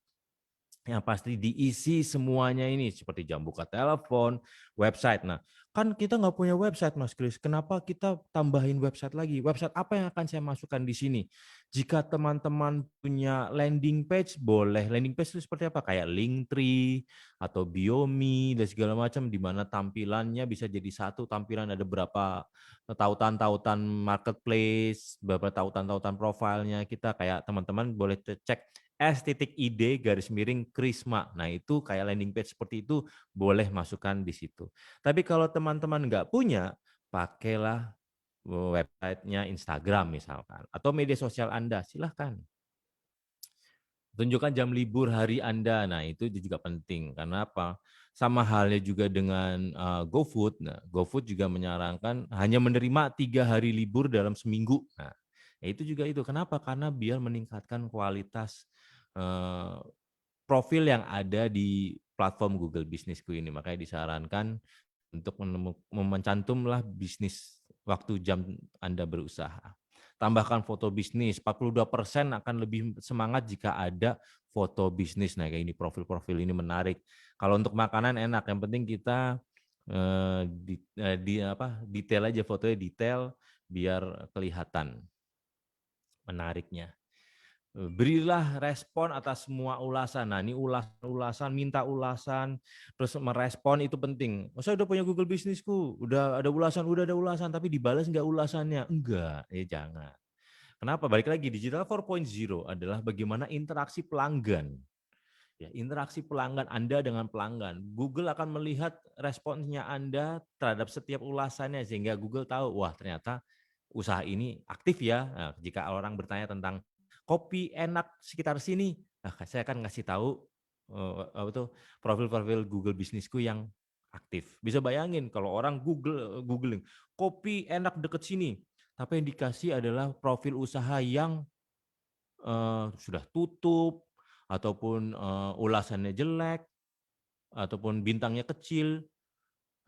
Yang pasti diisi semuanya ini seperti jam buka telepon, website. Nah, kan kita nggak punya website, Mas Kris. Kenapa kita tambahin website lagi? Website apa yang akan saya masukkan di sini? Jika teman-teman punya landing page, boleh. Landing page itu seperti apa? Kayak Linktree atau Biomi dan segala macam, di mana tampilannya bisa jadi satu tampilan, ada berapa tautan-tautan marketplace, beberapa tautan-tautan profilnya kita. Kayak teman-teman boleh cek s.id_krisma. Nah, itu kayak landing page seperti itu, boleh masukkan di situ. Tapi kalau teman-teman nggak punya, pakailah websitenya Instagram misalkan, atau media sosial Anda, silahkan. Tunjukkan jam libur hari Anda, nah itu juga penting. Karena apa? Sama halnya juga dengan GoFood. Nah, GoFood juga menyarankan hanya menerima 3 hari libur dalam seminggu. Nah, itu juga itu. Kenapa? Karena biar meningkatkan kualitas profil yang ada di platform Google Bisnisku ini. Makanya disarankan untuk mencantumlah bisnis waktu jam Anda berusaha. Tambahkan foto bisnis, 42% akan lebih semangat jika ada foto bisnis. Nah, kayak ini profil-profil ini menarik. Kalau untuk makanan enak, yang penting kita detail aja, fotonya detail biar kelihatan menariknya. Berilah respon atas semua ulasan. Nah, ini ulasan, minta ulasan, terus merespon itu penting. Oh, saya udah punya Google Bisnisku, udah ada ulasan, tapi dibalas nggak ulasannya? Enggak, ya jangan. Kenapa? Balik lagi, Digital 4.0 adalah bagaimana interaksi pelanggan. Ya, interaksi pelanggan Anda dengan pelanggan. Google akan melihat responsnya Anda terhadap setiap ulasannya, sehingga Google tahu, wah ternyata usaha ini aktif ya. Nah, jika orang bertanya tentang kopi enak sekitar sini, nah, saya akan ngasih tahu profil-profil Google Bisnisku yang aktif. Bisa bayangin kalau orang googling kopi enak deket sini, tapi yang dikasih adalah profil usaha yang sudah tutup ataupun ulasannya jelek ataupun bintangnya kecil.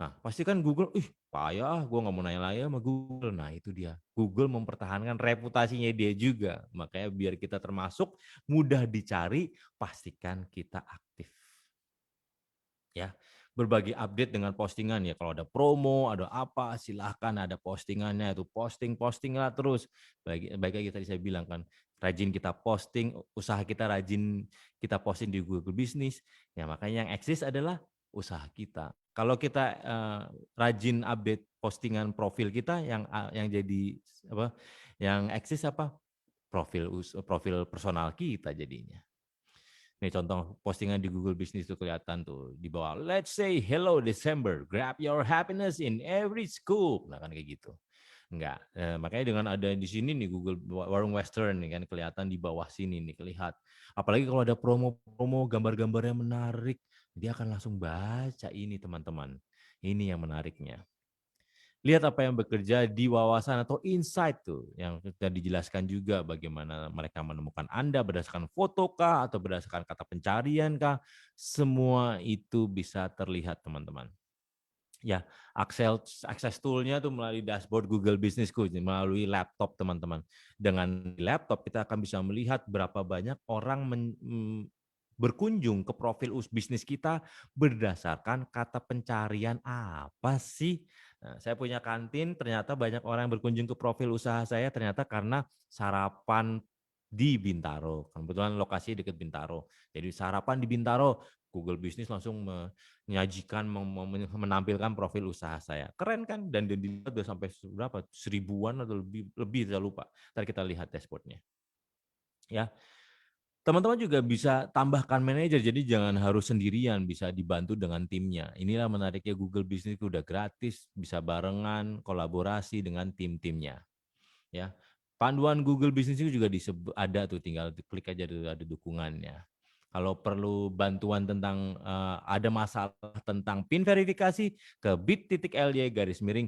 Nah, pasti kan Google, payah, gue nggak mau nanya lagi sama Google. Nah, itu dia. Google mempertahankan reputasinya dia juga. Makanya biar kita termasuk mudah dicari, pastikan kita aktif. Ya, berbagi update dengan postingan ya. Kalau ada promo, ada apa, silahkan ada postingannya. Itu posting lah terus. Baik tadi saya bilang kan, rajin kita posting, usaha kita rajin kita posting di Google Bisnis. Ya, makanya yang eksis adalah usaha kita. Kalau kita rajin update postingan profil kita yang jadi apa? Yang eksis apa? Profil personal kita jadinya. Nih contoh postingan di Google Business itu kelihatan tuh di bawah. Let's say hello December, grab your happiness in every scoop. Nah kan kayak gitu. Enggak. Makanya dengan ada di sini nih Google Warung Western nih kan kelihatan di bawah sini nih kelihat. Apalagi kalau ada promo-promo gambar-gambar yang menarik, dia akan langsung baca ini teman-teman. Ini yang menariknya. Lihat apa yang bekerja di wawasan atau insight tuh yang sudah dijelaskan juga bagaimana mereka menemukan Anda berdasarkan foto kah atau berdasarkan kata pencarian kah, semua itu bisa terlihat teman-teman. Ya, akses tool-nya tuh melalui dashboard Google Business School, melalui laptop teman-teman. Dengan laptop kita akan bisa melihat berapa banyak orang berkunjung ke profil bisnis kita berdasarkan kata pencarian apa sih. Nah, saya punya kantin, ternyata banyak orang yang berkunjung ke profil usaha saya ternyata karena sarapan di Bintaro. Kebetulan lokasi dekat Bintaro. Jadi sarapan di Bintaro, Google Business langsung menyajikan, menampilkan profil usaha saya. Keren kan? Dan dilihat udah sampai berapa? 1000-an atau lebih saya lupa. Ntar kita lihat dashboardnya. Ya, teman-teman juga bisa tambahkan manajer, jadi jangan harus sendirian, bisa dibantu dengan timnya. Inilah menariknya Google Business, udah gratis, bisa barengan, kolaborasi dengan tim-timnya. Ya, panduan Google Business itu juga ada tuh, tinggal klik aja ada dukungannya. Kalau perlu bantuan tentang ada masalah tentang PIN verifikasi ke bit.ly/GMB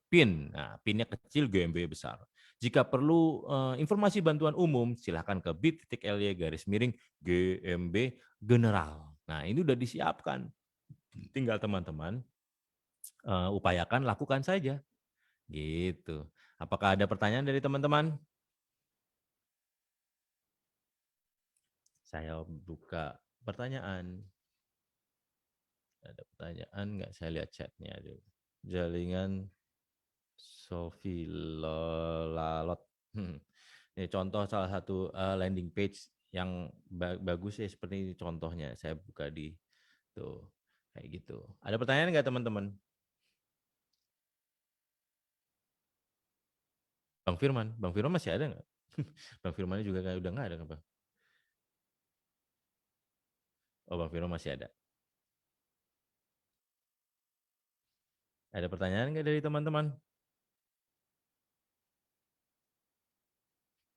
PIN. Nah, PIN-nya kecil, GMB besar. Jika perlu informasi bantuan umum, silahkan ke bit.ly/GMB General. Nah, ini udah disiapkan. Tinggal teman-teman upayakan, lakukan saja. Gitu. Apakah ada pertanyaan dari teman-teman? Saya buka pertanyaan. Ada pertanyaan nggak? Saya lihat chatnya dulu. Jaringan Sofi Lalot. Ini contoh salah satu landing page yang bagus ya, seperti ini contohnya. Saya buka di tuh kayak gitu. Ada pertanyaan nggak teman-teman? Bang Firman masih ada nggak? Bang Firman juga udah nggak ada kan Bang? Oh Bang Firman masih ada. Ada pertanyaan nggak dari teman-teman?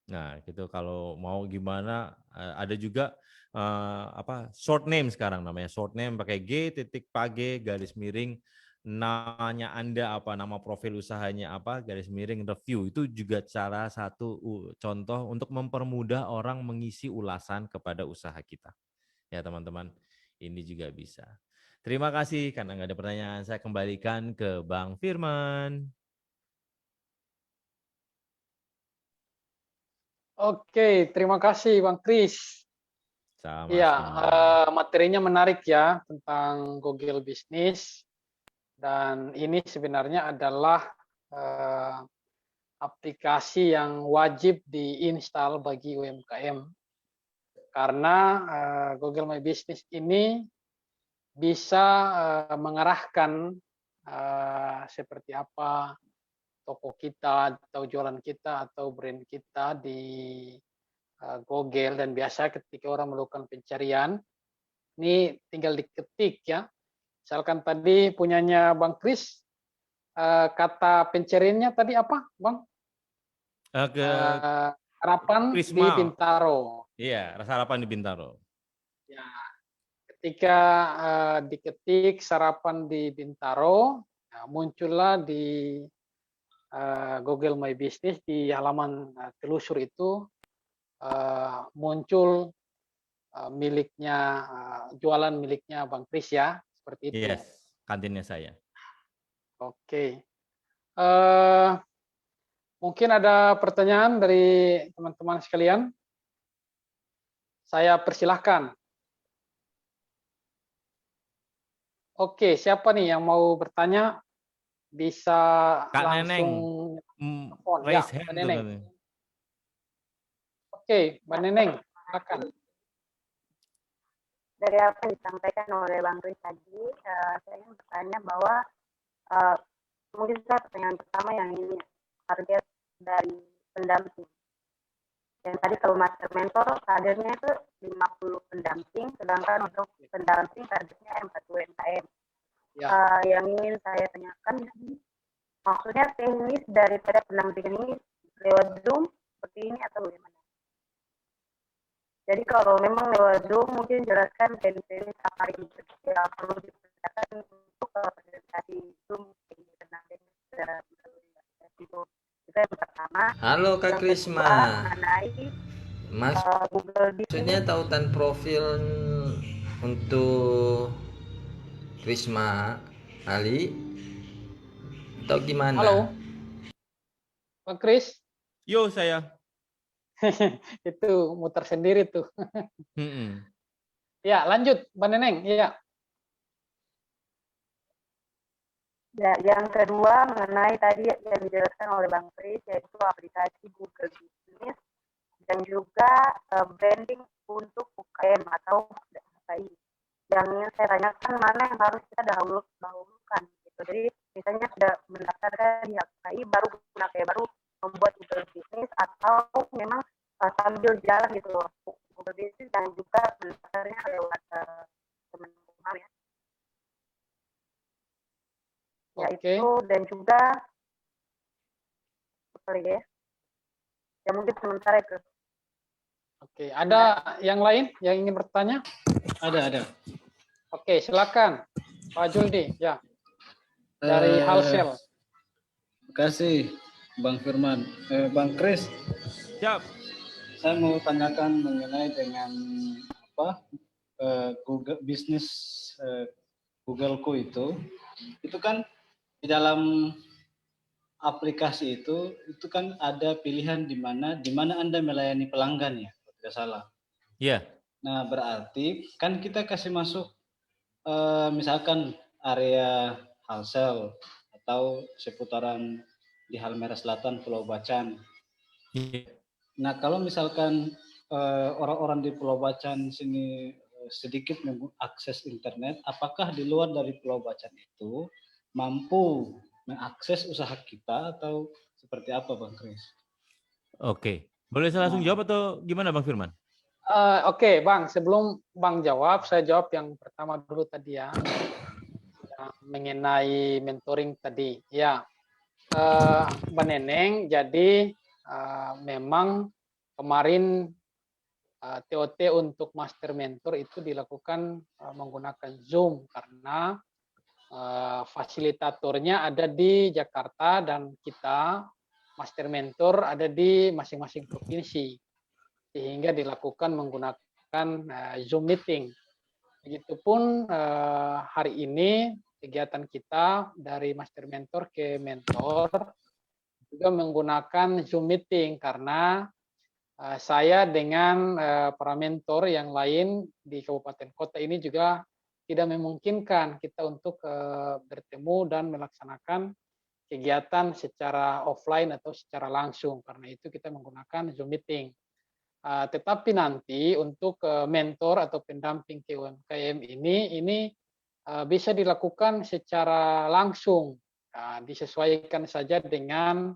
Nah, gitu kalau mau gimana ada juga apa short name sekarang namanya short name pakai G.Page garis miring namanya Anda apa, nama profil usahanya apa, garis miring review. Itu juga cara satu contoh untuk mempermudah orang mengisi ulasan kepada usaha kita. Ya, teman-teman, ini juga bisa. Terima kasih, karena nggak ada pertanyaan, saya kembalikan ke Bang Firman. Oke, terima kasih Bang Kris. Iya, Sama-sama. materinya menarik ya tentang Google Business, dan ini sebenarnya adalah aplikasi yang wajib diinstal bagi UMKM karena Google My Business ini bisa mengarahkan seperti apa toko kita atau jualan kita atau brand kita di Google. Dan biasa ketika orang melakukan pencarian, ini tinggal diketik ya. Misalkan tadi punyanya Bang Kris, kata pencariannya tadi apa, Bang? Ke Sarapan di Prisma. Bintaro. Iya, sarapan di Bintaro. Ya, ketika diketik sarapan di Bintaro, muncullah di Google My Business di halaman telusur itu muncul miliknya jualan miliknya Bang Kris ya, seperti itu. Yes, kantinnya saya. Oke. Mungkin ada pertanyaan dari teman-teman sekalian. Saya persilahkan. Oke, siapa nih yang mau bertanya? Bisa Kak langsung Neneng, telepon. Ya, raise hand Mbak tuh Neneng. katanya. Oke, Mbak Neneng, silakan. Dari apa yang disampaikan oleh Bang Kris tadi, saya ingin bertanya bahwa mungkin saya pertanyaan pertama yang ini target dari pendamping. Yang tadi kalau master mentor targetnya itu 50 pendamping, sedangkan untuk pendamping targetnya 4 UMKM. Ya. Yang ingin saya tanyakan, maksudnya teknis daripada pendampingan ini lewat Zoom seperti ini atau bagaimana? Jadi kalau memang lewat Zoom mungkin jelaskan teknis apa yang perlu diperhatikan untuk presentasi Zoom itu yang pertama. Halo Kak Yang Krisma, kedua, mengenai Mas Google maksudnya tautan profil untuk Krisma Ali atau gimana? Halo, Pak Kris. Yo saya. Itu muter sendiri tuh. Mm-mm. Ya, lanjut, Mbak Neneng. Ya. Ya, yang kedua mengenai tadi yang dijelaskan oleh Bang Kris, yaitu aplikasi Google Business dan juga branding untuk UKM atau HKI. Yang ingin saya tanyakan mana yang harus kita dahulukan gitu. Jadi misalnya sudah mendaftarkan di HKI baru membuat Google Business atau memang sambil jalan gitu loh Google Business dan juga mendaftarnya lewat teman-teman ya. Ya Oke. itu dan juga ya mungkin sementara itu. Oke, ada yang lain yang ingin bertanya? Ada. Oke, silakan Pak Juldi. Ya, dari Halsel. Terima kasih Bang Firman. Bang Kris, Siap. saya mau tanyakan mengenai dengan apa Google Business Googleku itu kan di dalam aplikasi itu kan ada pilihan di mana Anda melayani pelanggan ya, kalau tidak salah. Iya. Nah, berarti kan kita kasih masuk misalkan area Halsel atau seputaran di Halmahera Selatan, Pulau Bacan. Iya. Nah, kalau misalkan orang-orang di Pulau Bacan sini sedikit mengakses internet, apakah di luar dari Pulau Bacan itu mampu mengakses usaha kita atau seperti apa, Bang Kris? Oke. Boleh saya langsung jawab atau gimana Bang Firman? Oke, Bang. Sebelum Bang jawab, saya jawab yang pertama dulu tadi ya. Mengenai mentoring tadi. Ya, Mbak Neneng, jadi memang kemarin TOT untuk master mentor itu dilakukan menggunakan Zoom karena fasilitatornya ada di Jakarta dan kita master mentor ada di masing-masing provinsi sehingga dilakukan menggunakan Zoom meeting. Begitupun hari ini kegiatan kita dari master mentor ke mentor juga menggunakan Zoom meeting karena saya dengan para mentor yang lain di kabupaten kota ini juga tidak memungkinkan kita untuk bertemu dan melaksanakan kegiatan secara offline atau secara langsung. Karena itu kita menggunakan Zoom meeting. Tetapi nanti untuk mentor atau pendamping ke UMKM ini bisa dilakukan secara langsung, disesuaikan saja dengan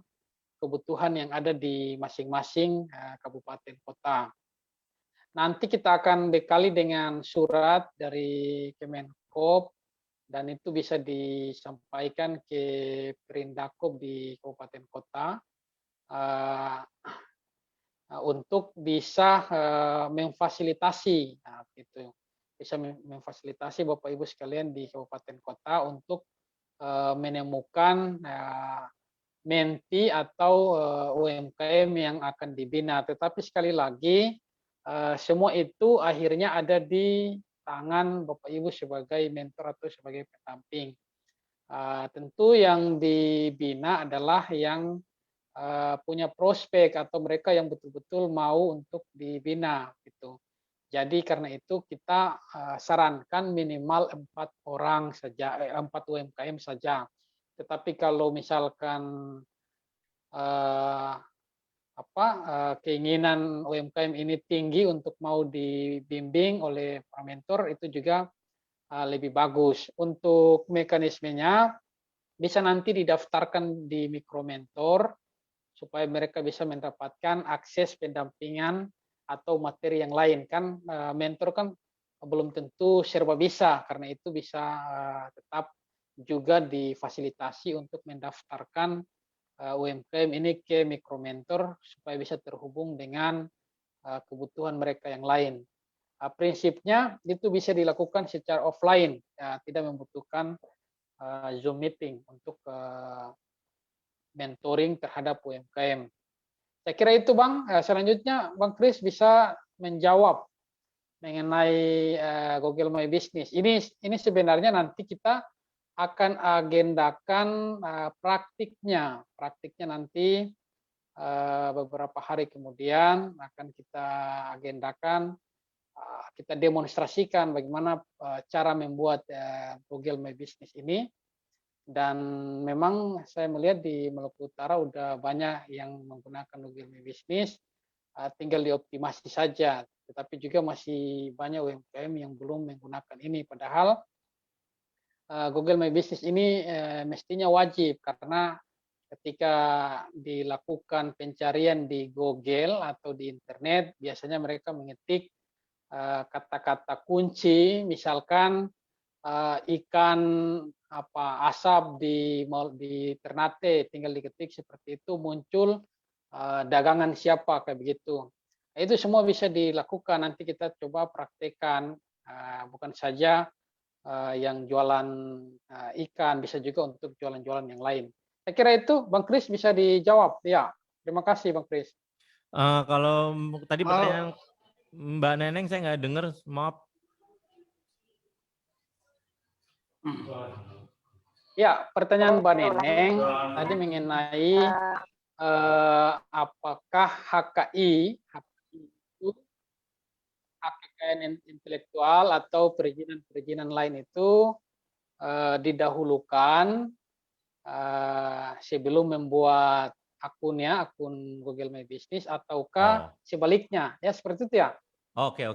kebutuhan yang ada di masing-masing kabupaten kota. Nanti kita akan bekali dengan surat dari Kemenkop dan itu bisa disampaikan ke Perindakop di kabupaten kota untuk bisa memfasilitasi, gitu, bisa memfasilitasi Bapak Ibu sekalian di kabupaten kota untuk menemukan menti atau UMKM yang akan dibina. Tetapi sekali lagi semua itu akhirnya ada di tangan Bapak Ibu sebagai mentor atau sebagai pendamping. Tentu yang dibina adalah yang punya prospek atau mereka yang betul-betul mau untuk dibina gitu. Jadi karena itu kita sarankan minimal 4 orang saja, 4 UMKM saja. Tetapi kalau misalkan keinginan UMKM ini tinggi untuk mau dibimbing oleh para mentor itu juga lebih bagus. Untuk mekanismenya bisa nanti didaftarkan di Mikromentor supaya mereka bisa mendapatkan akses pendampingan atau materi yang lain. Kan mentor kan belum tentu serba bisa, karena itu bisa tetap juga difasilitasi untuk mendaftarkan UMKM ini ke Mikromentor supaya bisa terhubung dengan kebutuhan mereka yang lain. Prinsipnya itu bisa dilakukan secara offline, tidak membutuhkan Zoom meeting untuk mentoring terhadap UMKM. Saya kira itu Bang. Selanjutnya Bang Kris bisa menjawab mengenai Google My Business. Ini sebenarnya nanti kita akan agendakan praktiknya. Praktiknya nanti beberapa hari kemudian akan kita agendakan, kita demonstrasikan bagaimana cara membuat Google My Business ini. Dan memang saya melihat di Maluku Utara udah banyak yang menggunakan Google My Business, tinggal dioptimasi saja. Tetapi juga masih banyak UMKM yang belum menggunakan ini. Padahal Google My Business ini mestinya wajib, karena ketika dilakukan pencarian di Google atau di internet, biasanya mereka mengetik kata-kata kunci, misalkan ikan asap di Ternate, tinggal diketik seperti itu, muncul dagangan siapa, kayak begitu. Itu semua bisa dilakukan, nanti kita coba praktekkan, bukan saja yang jualan ikan, bisa juga untuk jualan-jualan yang lain. Saya kira itu Bang Kris bisa dijawab. Ya, terima kasih Bang Kris. Kalau tadi pertanyaan Mbak Neneng saya nggak dengar, maaf. Ya, pertanyaan Mbak Neneng tadi mengenai apakah HKI itu hak kekayaan intelektual atau perizinan-perizinan lain itu didahulukan sebelum membuat akun Google My Business, ataukah sebaliknya, ya seperti itu ya. Oke.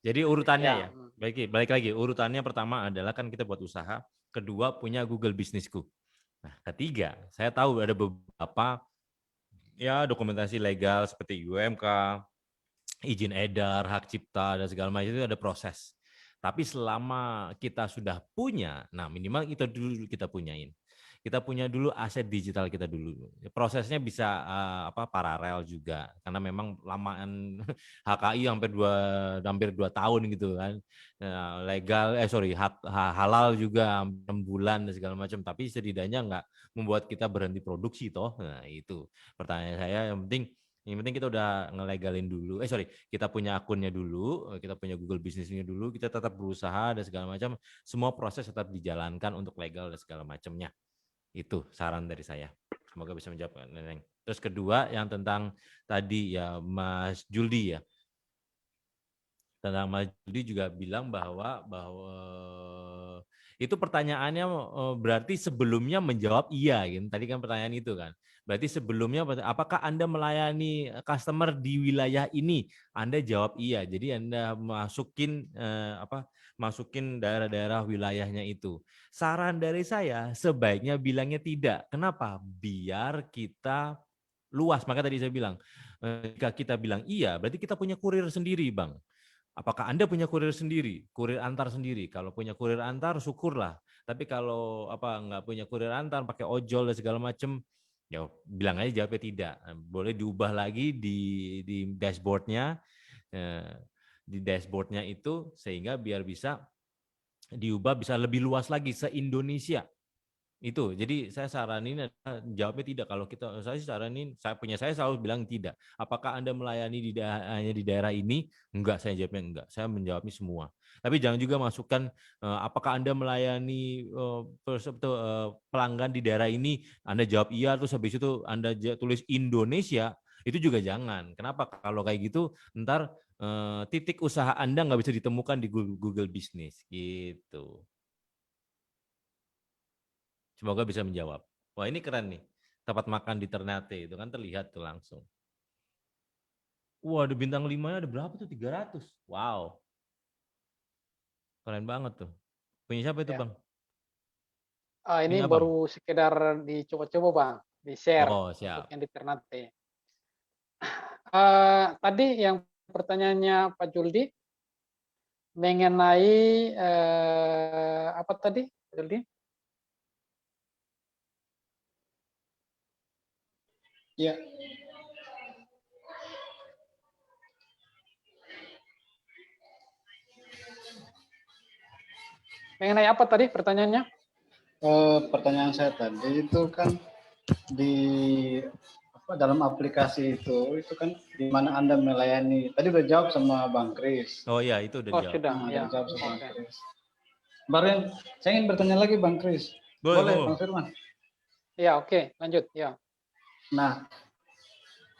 Jadi urutannya Ya. ya. Balik lagi. Urutannya pertama adalah kan kita buat usaha, kedua punya Google Businessku. Nah, ketiga, saya tahu ada beberapa ya dokumentasi legal seperti UMK, izin edar, hak cipta dan segala macam itu ada proses. Tapi selama kita sudah punya, nah minimal itu dulu kita punyain. Kita punya dulu aset digital kita dulu. Prosesnya bisa paralel juga, karena memang lamaan HKI hampir 2 tahun gitu kan. Legal, halal juga 6 bulan dan segala macam. Tapi setidaknya nggak membuat kita berhenti produksi toh. Nah itu pertanyaan saya. Yang penting kita udah ngelegalin dulu. Kita punya akunnya dulu, kita punya Google Business-nya dulu, kita tetap berusaha dan segala macam. Semua proses tetap dijalankan untuk legal dan segala macamnya. Itu saran dari saya. Semoga bisa menjawab Neneng. Terus kedua yang tentang tadi ya Mas Juldi ya. Tentang Mas Juldi juga bilang bahwa itu pertanyaannya berarti sebelumnya menjawab iya gitu. Tadi kan pertanyaan itu kan. Berarti sebelumnya apakah Anda melayani customer di wilayah ini? Anda jawab iya. Jadi Anda masukin daerah-daerah wilayahnya itu. Saran dari saya sebaiknya bilangnya tidak. Kenapa? Biar kita luas. Maka tadi saya bilang, jika kita bilang iya, berarti kita punya kurir sendiri, Bang. Apakah Anda punya kurir sendiri, kurir antar sendiri? Kalau punya kurir antar, syukurlah. Tapi kalau nggak punya kurir antar, pakai ojol dan segala macam, ya bilang aja jawabnya tidak. Boleh diubah lagi di dashboardnya. Di dashboardnya itu sehingga biar bisa diubah bisa lebih luas lagi se-Indonesia. Itu. Jadi saya saranin jawabnya tidak. Kalau saya saranin, saya selalu bilang tidak. Apakah Anda melayani hanya di daerah ini? Enggak, saya jawabnya enggak. Saya menjawabnya semua. Tapi jangan juga masukkan apakah Anda melayani pelanggan di daerah ini? Anda jawab iya, terus habis itu Anda tulis Indonesia, itu juga jangan. Kenapa? Kalau kayak gitu, ntar titik usaha Anda nggak bisa ditemukan di Google Business gitu. Semoga bisa menjawab. Wah ini keren nih, tempat makan di Ternate itu kan terlihat tuh langsung. Wah ada bintang 5-nya ada berapa tuh? 300. Wow. Keren banget tuh. Punya siapa itu Ya. Bang? Ini Ininya, Bang. baru sekedar dicoba-coba Bang, di-share Oh, untuk siap. yang di Ternate. Tadi yang pertanyaannya Pak Juldi mengenai apa tadi, Pak Juldi? Ya, Mengenai apa tadi pertanyaannya? pertanyaan saya tadi itu kan di dalam aplikasi itu kan di mana Anda melayani. Tadi udah jawab sama Bang Kris. Oh iya, itu udah Oh dijawab. sudah, Udah ya. jawab sama Bang Oke. Kris. Baru yang saya ingin bertanya lagi Bang Kris. Boleh, Boleh monggo. Bang Firman? Ya, oke, lanjut ya. Nah,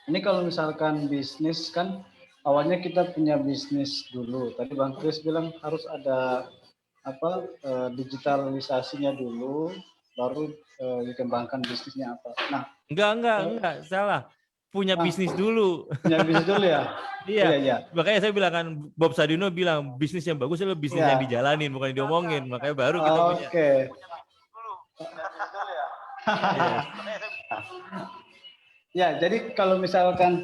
ini kalau misalkan bisnis kan awalnya kita punya bisnis dulu. Tadi Bang Kris bilang harus ada digitalisasinya dulu, baru dikembangkan bisnisnya apa. Nah, Enggak, salah. Punya bisnis dulu. punya bisnis dulu ya. Oh, Iya, iya. makanya saya bilang kan, Bob Sadino bilang bisnis yang bagus adalah bisnis yang Iya. dijalanin, bukan yang diomongin. Makanya baru kita punya. Oke. Iya. Ya, jadi kalau misalkan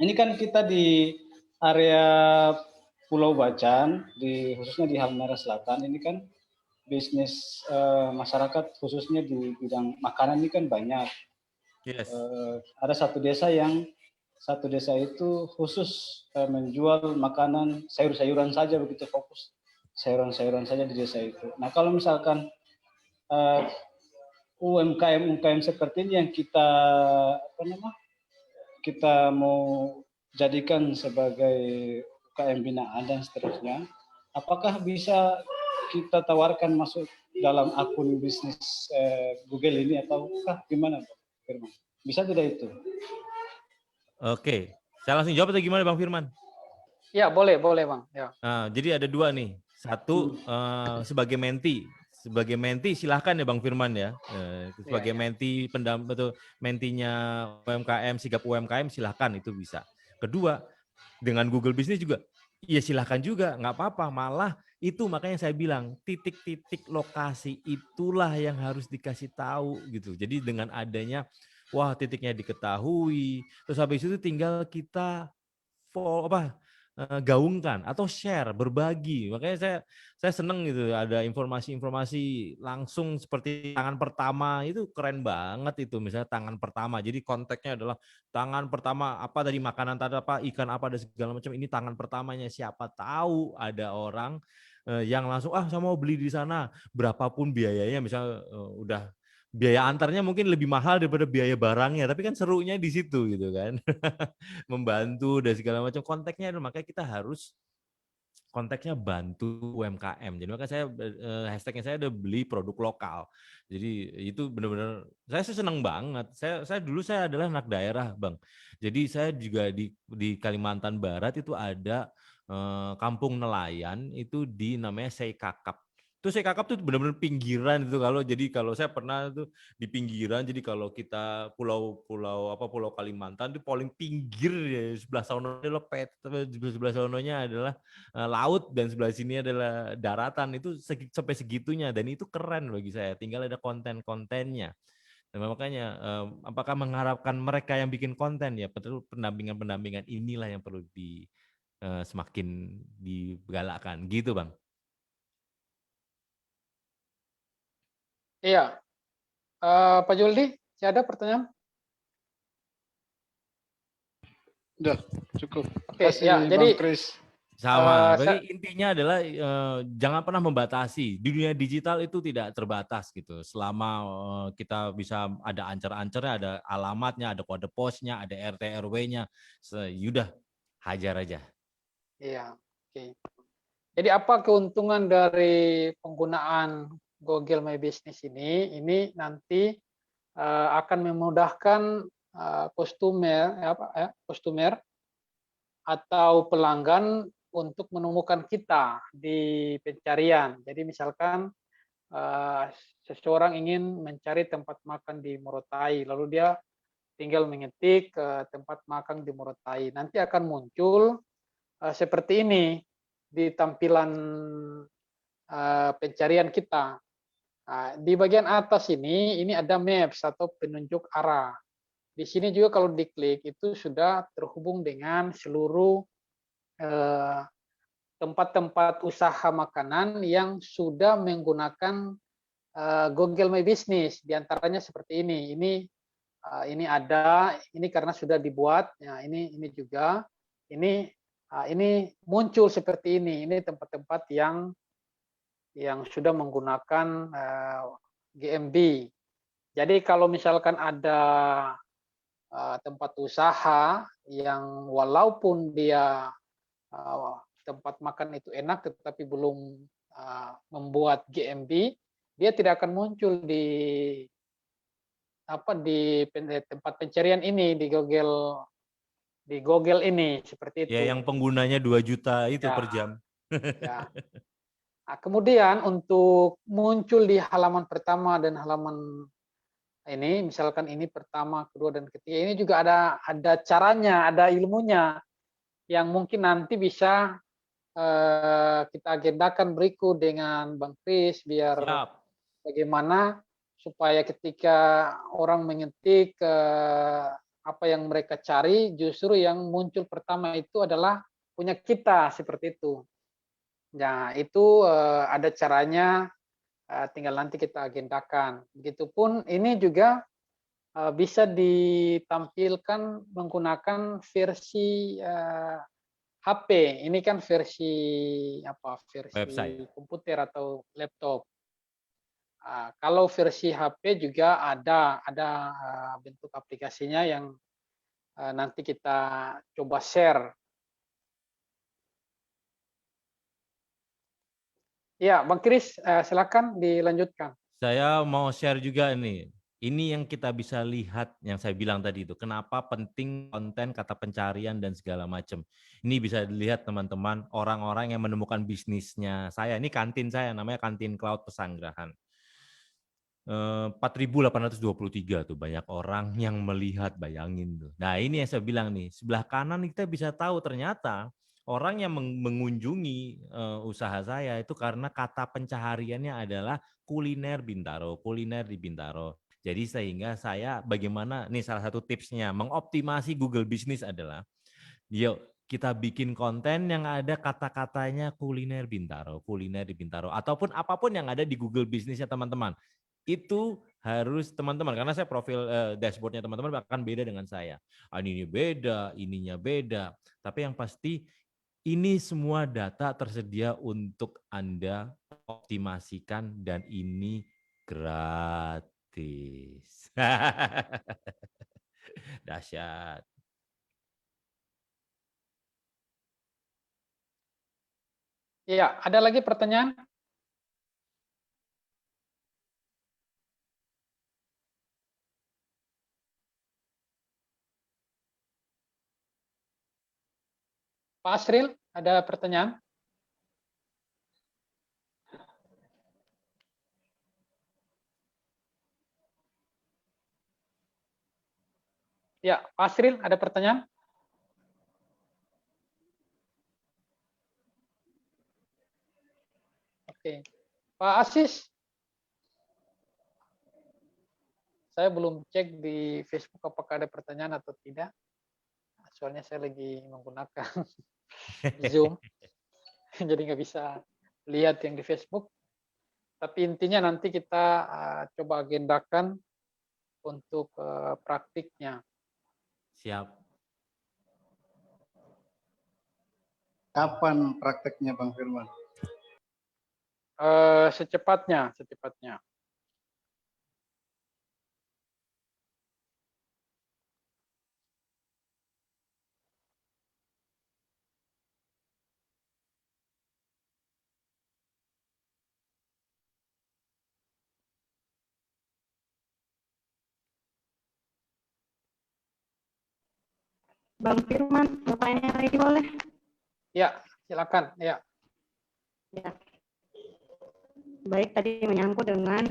ini kan kita di area Pulau Bacan, khususnya di Halmahera Selatan, ini kan bisnis masyarakat khususnya di bidang makanan ini kan banyak. Yes. Ada satu desa itu khusus menjual makanan sayur-sayuran saja, begitu fokus sayuran-sayuran saja di desa itu. Nah, kalau misalkan UMKM seperti ini yang kita mau jadikan sebagai UKM binaan dan seterusnya, apakah bisa kita tawarkan masuk dalam akun bisnis Google ini ataukah gimana, Bang Firman? Bisa tidak itu? Oke, saya langsung jawab atau gimana, Bang Firman? Ya, boleh Bang. Ya. Nah, jadi ada dua nih. Satu sebagai menti silahkan ya Bang Firman ya. Sebagai menti mentinya UMKM, sigap UMKM silahkan itu bisa. Kedua, dengan Google Business juga, ya silahkan juga, nggak apa-apa. Malah itu makanya saya bilang titik-titik lokasi itulah yang harus dikasih tahu gitu. Jadi dengan adanya, wah titiknya diketahui, terus habis itu tinggal kita gaungkan atau share, berbagi. Makanya saya seneng gitu ada informasi-informasi langsung seperti tangan pertama, itu keren banget itu. Misalnya tangan pertama, jadi konteksnya adalah tangan pertama apa tadi, makanan tadi apa, ikan apa dan segala macam, ini tangan pertamanya. Siapa tahu ada orang yang langsung saya mau beli di sana, berapapun biayanya, misalnya udah biaya antarnya mungkin lebih mahal daripada biaya barangnya, tapi kan serunya di situ gitu kan. Membantu dan segala macam, konteksnya makanya kita harus konteksnya bantu UMKM. Jadi makanya saya hashtagnya saya ada beli produk lokal. Jadi itu benar-benar saya senang banget. Saya dulu saya adalah anak daerah, Bang. Jadi saya juga di Kalimantan Barat itu ada kampung nelayan itu di namanya Seikakap. Itu Seikakap tuh benar-benar pinggiran itu, kalau saya pernah tuh di pinggiran. Jadi kalau kita pulau Kalimantan itu paling pinggir ya, sebelah sana adalah sebelah sononya adalah laut dan sebelah sini adalah daratan. Itu sampai segitunya, dan itu keren bagi saya. Tinggal ada konten-kontennya. Dan makanya apakah mengharapkan mereka yang bikin konten, ya betul, pendampingan inilah yang perlu semakin digalakkan gitu, Bang. Iya. Pak Juldi, ada pertanyaan? Udah, cukup. Oke, ya, jadi sama. Berarti intinya adalah jangan pernah membatasi. Di dunia digital itu tidak terbatas gitu. Selama kita bisa ada ancer-ancernya, ada alamatnya, ada kode posnya, ada RT RW-nya, sudah hajar aja. Iya, oke. Jadi apa keuntungan dari penggunaan Google My Business ini? Ini nanti akan memudahkan customer atau pelanggan untuk menemukan kita di pencarian. Jadi misalkan seseorang ingin mencari tempat makan di Morotai, lalu dia tinggal mengetik tempat makan di Morotai. Nanti akan muncul seperti ini di tampilan pencarian kita. Di bagian atas ini ada maps atau penunjuk arah. Di sini juga kalau diklik itu sudah terhubung dengan seluruh tempat-tempat usaha makanan yang sudah menggunakan Google My Business. Di antaranya seperti ini. Ini ada, ini karena sudah dibuat. Ya, ini juga. Ini muncul seperti ini. Ini tempat-tempat yang sudah menggunakan GMB. Jadi kalau misalkan ada tempat usaha yang walaupun dia tempat makan itu enak tetapi belum membuat GMB, dia tidak akan muncul di tempat pencarian ini di Google ini seperti itu. Ya, yang penggunanya 2 juta itu per jam. Ya. Nah, kemudian untuk muncul di halaman pertama dan halaman ini, misalkan ini pertama, kedua, dan ketiga, ini juga ada caranya, ada ilmunya yang mungkin nanti bisa kita agendakan berikut dengan Bang Kris biar bagaimana supaya ketika orang mengetik apa yang mereka cari, justru yang muncul pertama itu adalah punya kita, seperti itu. Nah, itu ada caranya, tinggal nanti kita agendakan. Begitupun ini juga bisa ditampilkan menggunakan versi HP. Ini kan versi versi website, komputer atau laptop. Kalau versi HP juga ada bentuk aplikasinya yang nanti kita coba share. Ya, Bang Kris, silakan dilanjutkan. Saya mau share juga nih. Ini yang kita bisa lihat, yang saya bilang tadi itu. Kenapa penting konten, kata pencarian, dan segala macam. Ini bisa dilihat teman-teman, orang-orang yang menemukan bisnisnya saya. Ini kantin saya, namanya Kantin Cloud Pesanggerahan. 4.823 tuh banyak orang yang melihat, bayangin tuh. Nah ini yang saya bilang nih, sebelah kanan kita bisa tahu ternyata orang yang mengunjungi usaha saya itu karena kata pencahariannya adalah kuliner Bintaro, kuliner di Bintaro. Jadi sehingga saya bagaimana, nih salah satu tipsnya, mengoptimasi Google Business adalah, yuk kita bikin konten yang ada kata-katanya kuliner Bintaro, kuliner di Bintaro, ataupun apapun yang ada di Google Business-nya teman-teman. Itu harus teman-teman, karena saya profil dashboardnya teman-teman akan beda dengan saya. Ini beda, ininya beda. Tapi yang pasti ini semua data tersedia untuk Anda optimasikan dan ini gratis. Dahsyat. Iya, ada lagi pertanyaan? Pak Asril, ada pertanyaan? Ya, Pak Asril, ada pertanyaan? Oke. Pak Asis, saya belum cek di Facebook apakah ada pertanyaan atau tidak. Soalnya saya lagi menggunakan Zoom, jadi nggak bisa lihat yang di Facebook. Tapi intinya nanti kita coba agendakan untuk praktiknya. Siap. Kapan prakteknya Bang Firman? Secepatnya. Bang Firman, mau tanya lagi boleh? Ya, silakan. Ya. Ya. Baik, tadi menyangkut dengan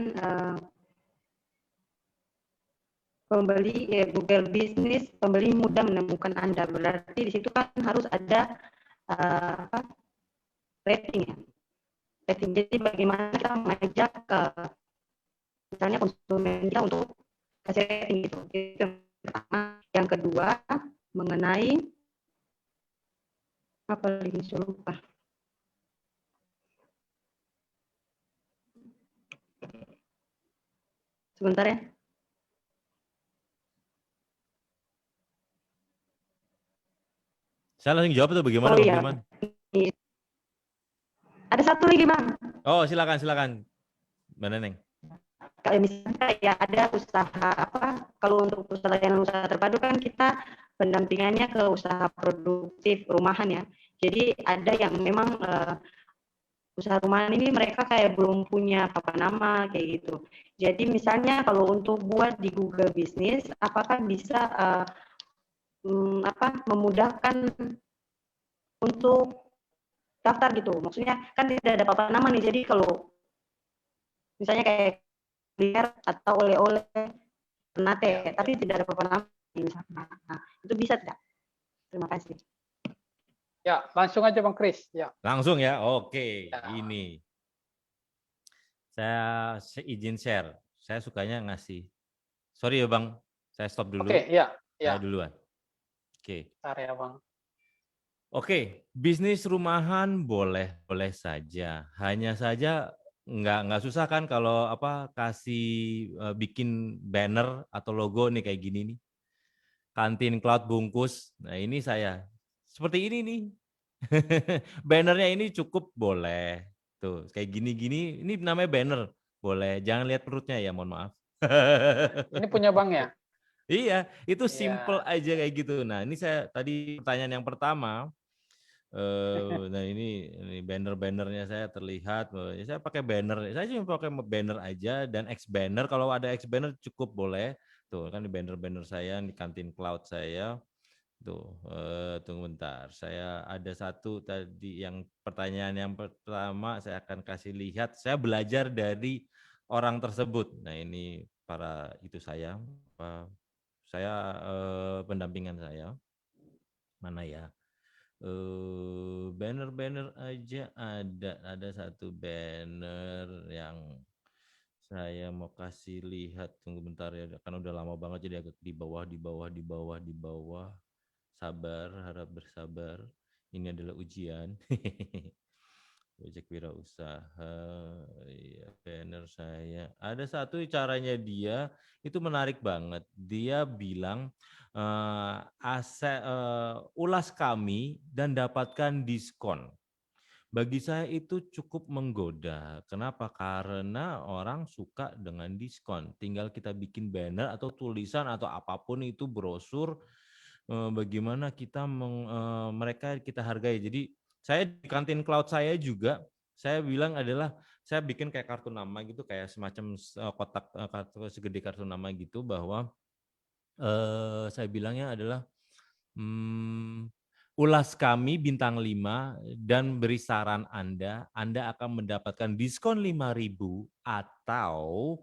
pembeli Google Business, pembeli mudah menemukan Anda. Berarti di situ kan harus ada rating ya. Rating. Jadi bagaimana kita mengajak misalnya konsumen kita untuk kasih rating gitu. Itu yang pertama. Yang kedua mengenai apa lagi, saya lupa. Sebentar ya. Saya langsung jawab atau bagaimana, Oh Bang iya. Firman? Ada satu lagi, Bang. Oh, silakan. Mbak Neneng. Kayak misalnya ya ada usaha apa, kalau untuk usaha layanan usaha terpadu kan kita pendampingannya ke usaha produktif rumahan ya. Jadi ada yang memang usaha rumahan ini mereka kayak belum punya papan nama kayak gitu. Jadi misalnya kalau untuk buat di Google Business, apakah bisa memudahkan untuk daftar gitu. Maksudnya kan tidak ada papan nama nih. Jadi kalau misalnya kayak kuliner atau oleh-oleh Ternate, tapi tidak ada papan nama misalnya. Nah, itu bisa tidak? Terima kasih. Ya, langsung aja Bang Kris. Ya. Langsung ya, oke. Ya. Ini saya izin share. Saya sukanya ngasih. Sorry ya Bang, saya stop dulu. Oke, ya. Saya duluan. Oke. Bentar ya Bang. Oke, bisnis rumahan boleh saja. Hanya saja nggak susah kan kalau kasih bikin banner atau logo nih kayak gini nih. Kantin Cloud bungkus. Nah, ini saya. Seperti ini nih. Bannernya ini cukup boleh. Tuh, kayak gini-gini ini namanya banner. Boleh. Jangan lihat perutnya ya, mohon maaf. Ini punya Bang ya? Iya, itu Iya. simple aja kayak gitu. Nah, ini saya tadi pertanyaan yang pertama. Nah ini banner-bannernya saya terlihat. Ya saya pakai banner. Saya cuma pakai banner aja dan X banner. Kalau ada X banner cukup boleh. Tuh kan di banner-banner saya di kantin cloud saya. Tuh, tunggu bentar. Saya ada satu tadi yang pertanyaan yang pertama saya akan kasih lihat. Saya belajar dari orang tersebut. Nah ini para itu saya pendampingan saya. Mana ya? Banner-banner aja ada satu banner yang saya mau kasih lihat. Tunggu bentar ya, kan udah lama banget jadi agak di bawah. Sabar, harap bersabar. Ini adalah ujian. Project wirausaha, ya, banner saya. Ada satu caranya dia itu menarik banget. Dia bilang ulas kami dan dapatkan diskon. Bagi saya itu cukup menggoda. Kenapa? Karena orang suka dengan diskon. Tinggal kita bikin banner atau tulisan atau apapun itu brosur. Bagaimana kita mereka kita hargai. Jadi saya di kantin cloud saya juga saya bilang adalah saya bikin kayak kartu nama gitu, kayak semacam kotak kartu segede kartu nama gitu, bahwa saya bilangnya adalah ulas kami bintang 5 dan beri saran Anda akan mendapatkan diskon 5.000 atau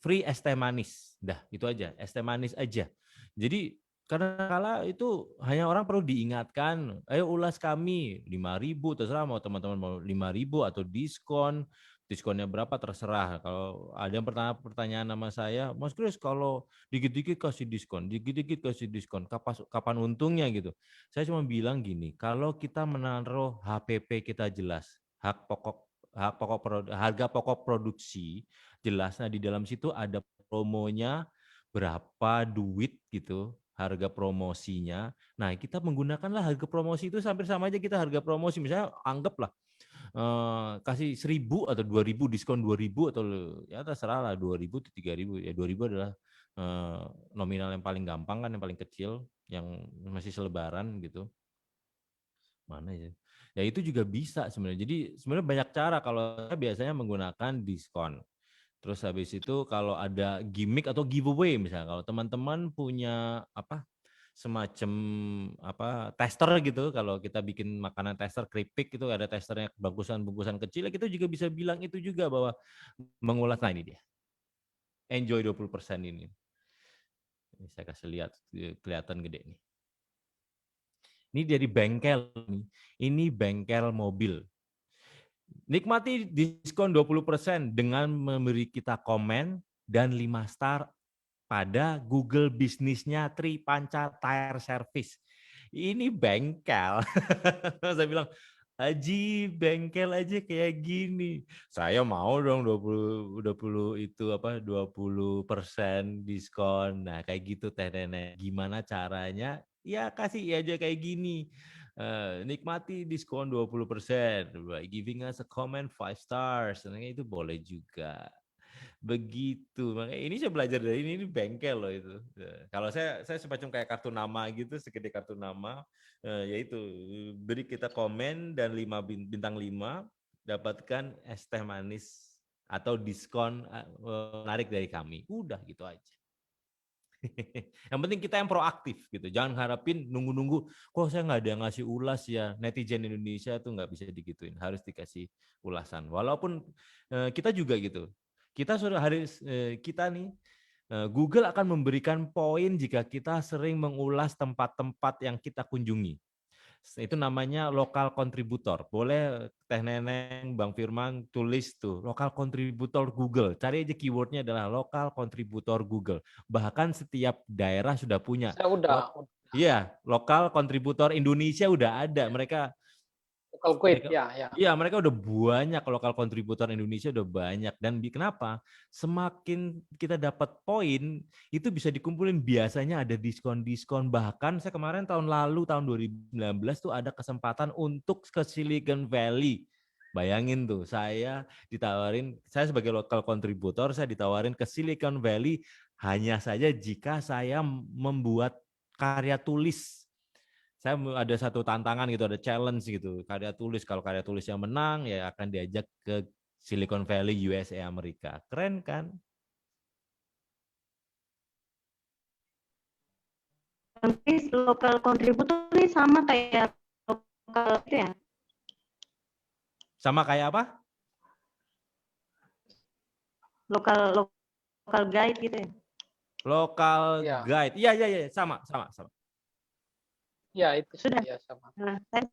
free es teh manis. Dah, itu aja, es teh manis aja. Jadi kadang-kala itu hanya orang perlu diingatkan, ayo ulas kami 5.000, terserah mau teman-teman mau 5.000 atau diskonnya berapa terserah. Kalau ada yang pertanyaan nama saya, Mas Kris kalau dikit-dikit kasih diskon, kapan untungnya gitu. Saya cuma bilang gini, kalau kita menaruh HPP kita jelas, harga pokok produksi jelas, nah di dalam situ ada promonya berapa duit gitu, harga promosinya. Nah, kita menggunakanlah harga promosi itu hampir sama aja kita harga promosi. Misalnya anggaplah kasih 1.000 atau 2.000 diskon 2.000 atau ya terserah lah 2.000 atau 3.000. Ya 2.000 adalah nominal yang paling gampang kan, yang paling kecil, yang masih selebaran gitu. Mana ya? Ya itu juga bisa sebenarnya. Jadi sebenarnya banyak cara. Kalau saya biasanya menggunakan diskon. Terus habis itu kalau ada gimmick atau giveaway misalnya, kalau teman-teman punya semacam tester gitu, kalau kita bikin makanan tester keripik itu ada testernya bungkusan kecil, kita juga bisa bilang itu juga bahwa mengulas. Nah ini dia. Enjoy 20% ini. Ini saya kasih lihat, kelihatan gede nih. Ini dari bengkel nih. Ini bengkel mobil. Nikmati diskon 20% dengan memberi kita komen dan 5 star pada Google bisnisnya Tripanca Tire Service. Ini bengkel. Saya bilang, Haji, bengkel aja kayak gini. Saya mau dong 20 itu apa 20% diskon. Nah, kayak gitu Teh Nenek. Gimana caranya? Ya kasih aja kayak gini. Nikmati diskon 20% by giving us a comment 5 stars. Nah, itu boleh juga. Begitu, makanya ini saya belajar dari ini bengkel loh itu. Kalau saya semacam kayak kartu nama gitu, segede kartu nama, yaitu beri kita komen dan 5 bintang 5, dapatkan es teh manis atau diskon menarik dari kami. Udah gitu aja. Yang penting kita yang proaktif gitu. Jangan harapin nunggu-nunggu, kok saya nggak ada yang ngasih ulas ya. Netizen Indonesia tuh nggak bisa digituin. Harus dikasih ulasan. Walaupun kita juga gitu. Kita sudah harus kita nih Google akan memberikan poin jika kita sering mengulas tempat-tempat yang kita kunjungi. Itu namanya lokal kontributor. Boleh Teh Neneng, Bang Firman tulis tuh lokal kontributor Google. Cari aja keywordnya adalah lokal kontributor Google. Bahkan setiap daerah sudah punya. Saya udah Iya, lokal kontributor Indonesia udah ada. Mereka calculate mereka ya, ya. Iya, mereka udah banyak lokal kontributor Indonesia udah banyak dan kenapa? Semakin kita dapat poin itu bisa dikumpulin biasanya ada diskon-diskon bahkan saya kemarin tahun lalu tahun 2019 tuh ada kesempatan untuk ke Silicon Valley. Bayangin tuh, saya sebagai lokal kontributor saya ditawarin ke Silicon Valley hanya saja jika saya membuat karya tulis. Saya ada satu tantangan gitu, ada challenge gitu, karya tulis. Kalau karya tulis yang menang, ya akan diajak ke Silicon Valley, USA, Amerika. Keren kan? Tapi lokal kontributor ini sama kayak lokal itu ya? Sama kayak apa? Lokal guide gitu ya? Local Ya. guide. Iya, sama. Ya, itu Sudah. ya sama. Nah, saya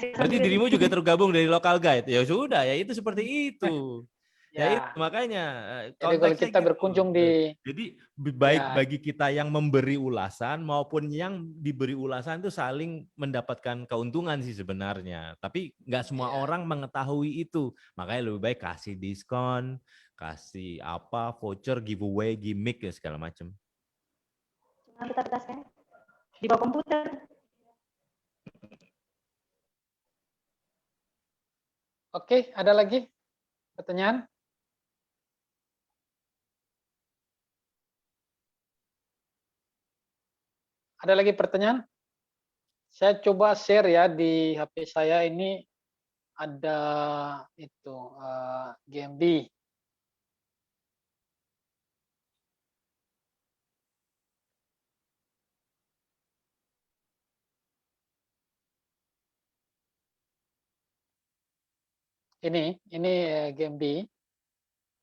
Berarti dirimu juga tergabung dari local guide. Ya sudah, ya itu seperti itu. Ya itu Ya. makanya Jadi kalau konteksnya kita gitu. berkunjung di Jadi baik ya, bagi kita yang memberi ulasan maupun yang diberi ulasan itu saling mendapatkan keuntungan sih sebenarnya. Tapi nggak semua ya. orang mengetahui itu. Makanya lebih baik kasih diskon, kasih apa, voucher, giveaway, gimmick ya segala macam. kita tasnya di bawah komputer. Oke, ada lagi pertanyaan? Ada lagi pertanyaan? Saya coba share ya di HP saya ini ada itu GMB. Ini GMB.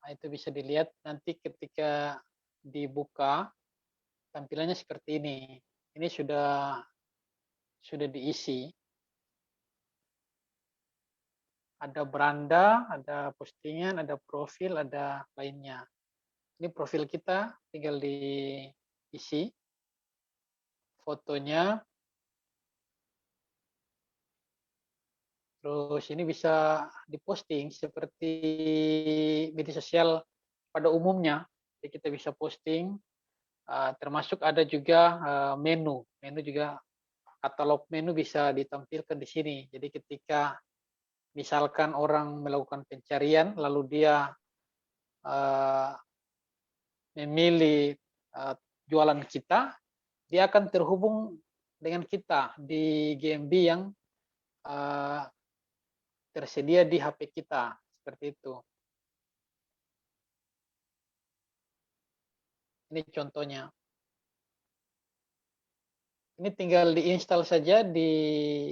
Nah, itu bisa dilihat nanti ketika dibuka tampilannya seperti ini. Ini sudah diisi. Ada beranda, ada postingan, ada profil, ada lainnya. Ini profil kita, tinggal diisi fotonya. Terus ini bisa diposting seperti media sosial pada umumnya. Jadi kita bisa posting, termasuk ada juga menu. Menu juga, katalog menu bisa ditampilkan di sini. Jadi ketika misalkan orang melakukan pencarian, lalu dia memilih jualan kita, dia akan terhubung dengan kita di GMB yang tersedia di HP kita, seperti itu. Ini contohnya. Ini tinggal diinstal saja di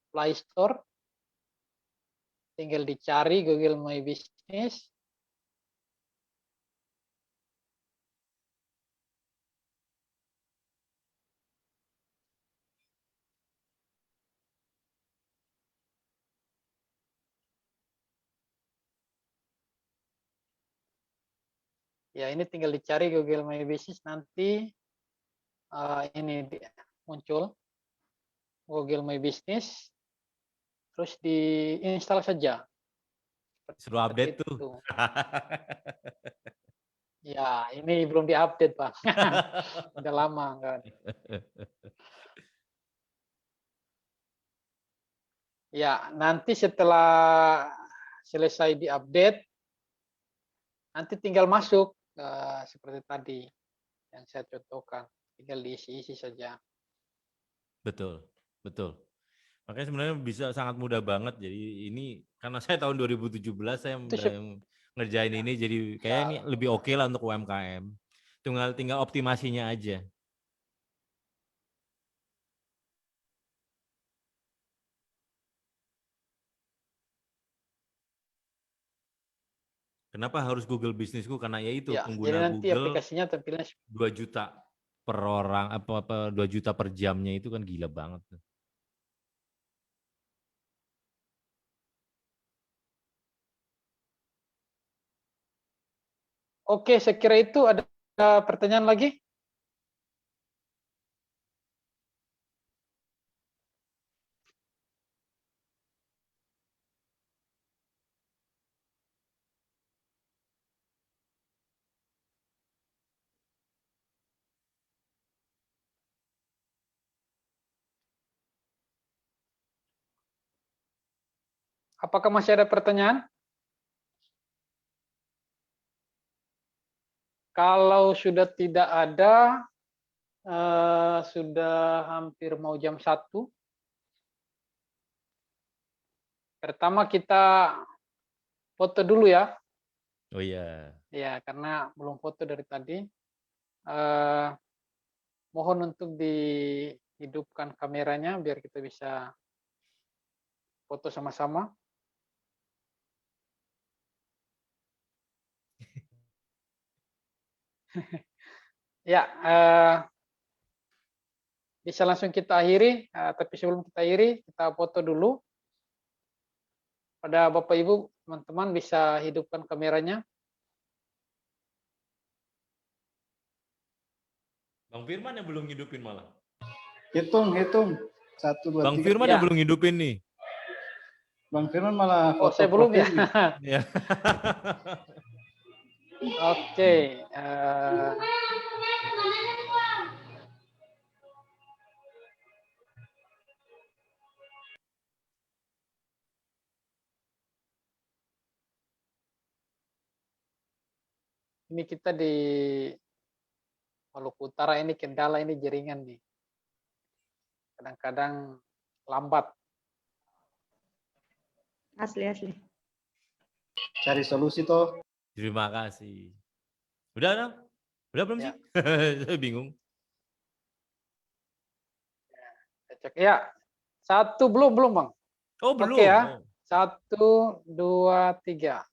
Play Store. Tinggal dicari Google My Business. Ya, ini tinggal dicari Google My Business, nanti muncul Google My Business, terus diinstal saja. Suruh update Seperti tuh. itu. Ya, ini belum diupdate, Bang. Udah lama kan. Ya, nanti setelah selesai diupdate, nanti tinggal masuk seperti tadi yang saya contohkan, tinggal diisi-isi saja. Betul, betul. Makanya sebenarnya bisa sangat mudah banget. Jadi ini karena saya tahun 2017 saya Itu udah ngerjain ini, jadi kayak ini lebih oke lah untuk UMKM. Tinggal optimasinya aja. Kenapa harus Google Bisnisku? Karena ya itu ya, jadi pengguna nanti Google aplikasinya tampilnya 2 juta per orang, apa 2 juta per jamnya itu kan gila banget. Oke, saya kira itu. Ada pertanyaan lagi? Apakah masih ada pertanyaan? Kalau sudah tidak ada, sudah hampir mau jam 1. Pertama kita foto dulu ya. Oh iya. Ya, karena belum foto dari tadi. Mohon untuk dihidupkan kameranya biar kita bisa foto sama-sama. Ya, bisa langsung kita akhiri, tapi sebelum kita akhiri, kita foto dulu. Pada Bapak Ibu, teman-teman bisa hidupkan kameranya. Bang Firman yang belum hidupin malah. Hitung. 1, 2, Bang 3. Firman Ya. yang belum hidupin nih. Bang Firman malah Oh, saya belum ya. Ya. Oke. Ini kita di Maluku Utara, ini kendala ini jaringan nih. Kadang-kadang lambat. Asli. Cari solusi toh. Terima kasih. Udah belum Ya. sih? Saya bingung. Cek ya. 1 belum Bang. Oh belum. Oke ya. 1, 2, 3.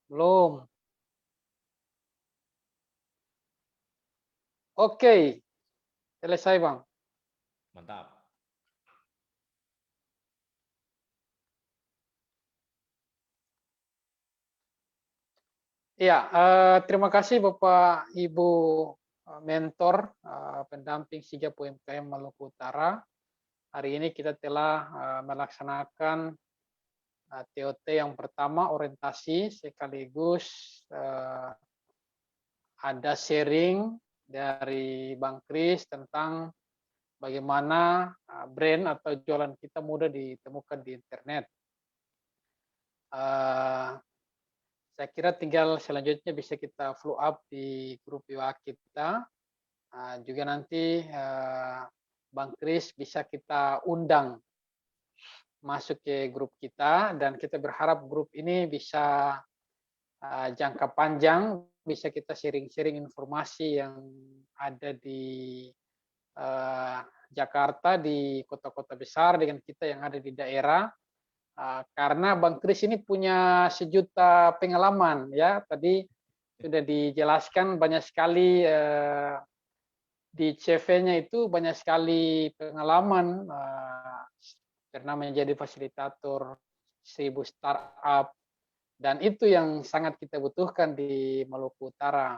Belum. Oke. Selesai Bang. Mantap. Ya, terima kasih Bapak Ibu mentor pendamping Sigap UMKM Maluku Utara. Hari ini kita telah melaksanakan TOT yang pertama, orientasi, sekaligus ada sharing dari Bang Kris tentang bagaimana brand atau jualan kita mudah ditemukan di internet. Saya kira tinggal selanjutnya bisa kita follow up di grup WA kita. Juga nanti Bang Kris bisa kita undang masuk ke grup kita, dan kita berharap grup ini bisa jangka panjang, bisa kita sharing-sharing informasi yang ada di Jakarta, di kota-kota besar dengan kita yang ada di daerah. Karena Bang Kris ini punya 1 juta pengalaman ya, tadi sudah dijelaskan banyak sekali di CV-nya itu banyak sekali pengalaman, pernah menjadi fasilitator 1000 startup, Dan itu yang sangat kita butuhkan di Maluku Utara.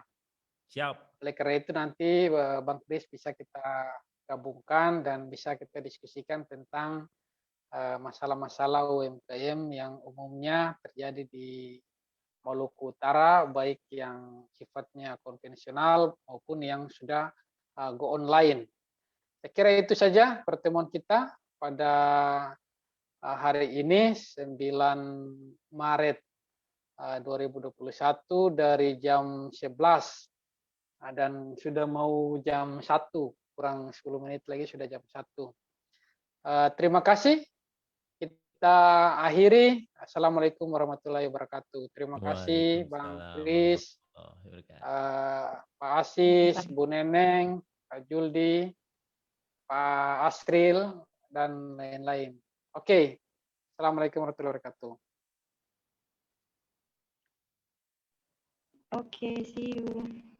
Siap. Oleh karena itu nanti Bang Kris bisa kita gabungkan dan bisa kita diskusikan tentang masalah-masalah UMKM yang umumnya terjadi di Maluku Utara, baik yang sifatnya konvensional maupun yang sudah go online. Saya kira itu saja pertemuan kita pada hari ini 9 Maret 2021 dari jam 11 dan sudah mau jam 1, kurang 10 menit lagi sudah jam 1. Terima kasih. Kita akhiri. Assalamualaikum warahmatullahi wabarakatuh. Terima kasih Bang Kris, Pak Asis, Bu Neneng, Pak Juldi, Pak Asril, dan lain-lain. Oke. Assalamualaikum warahmatullahi wabarakatuh. Oke, see you.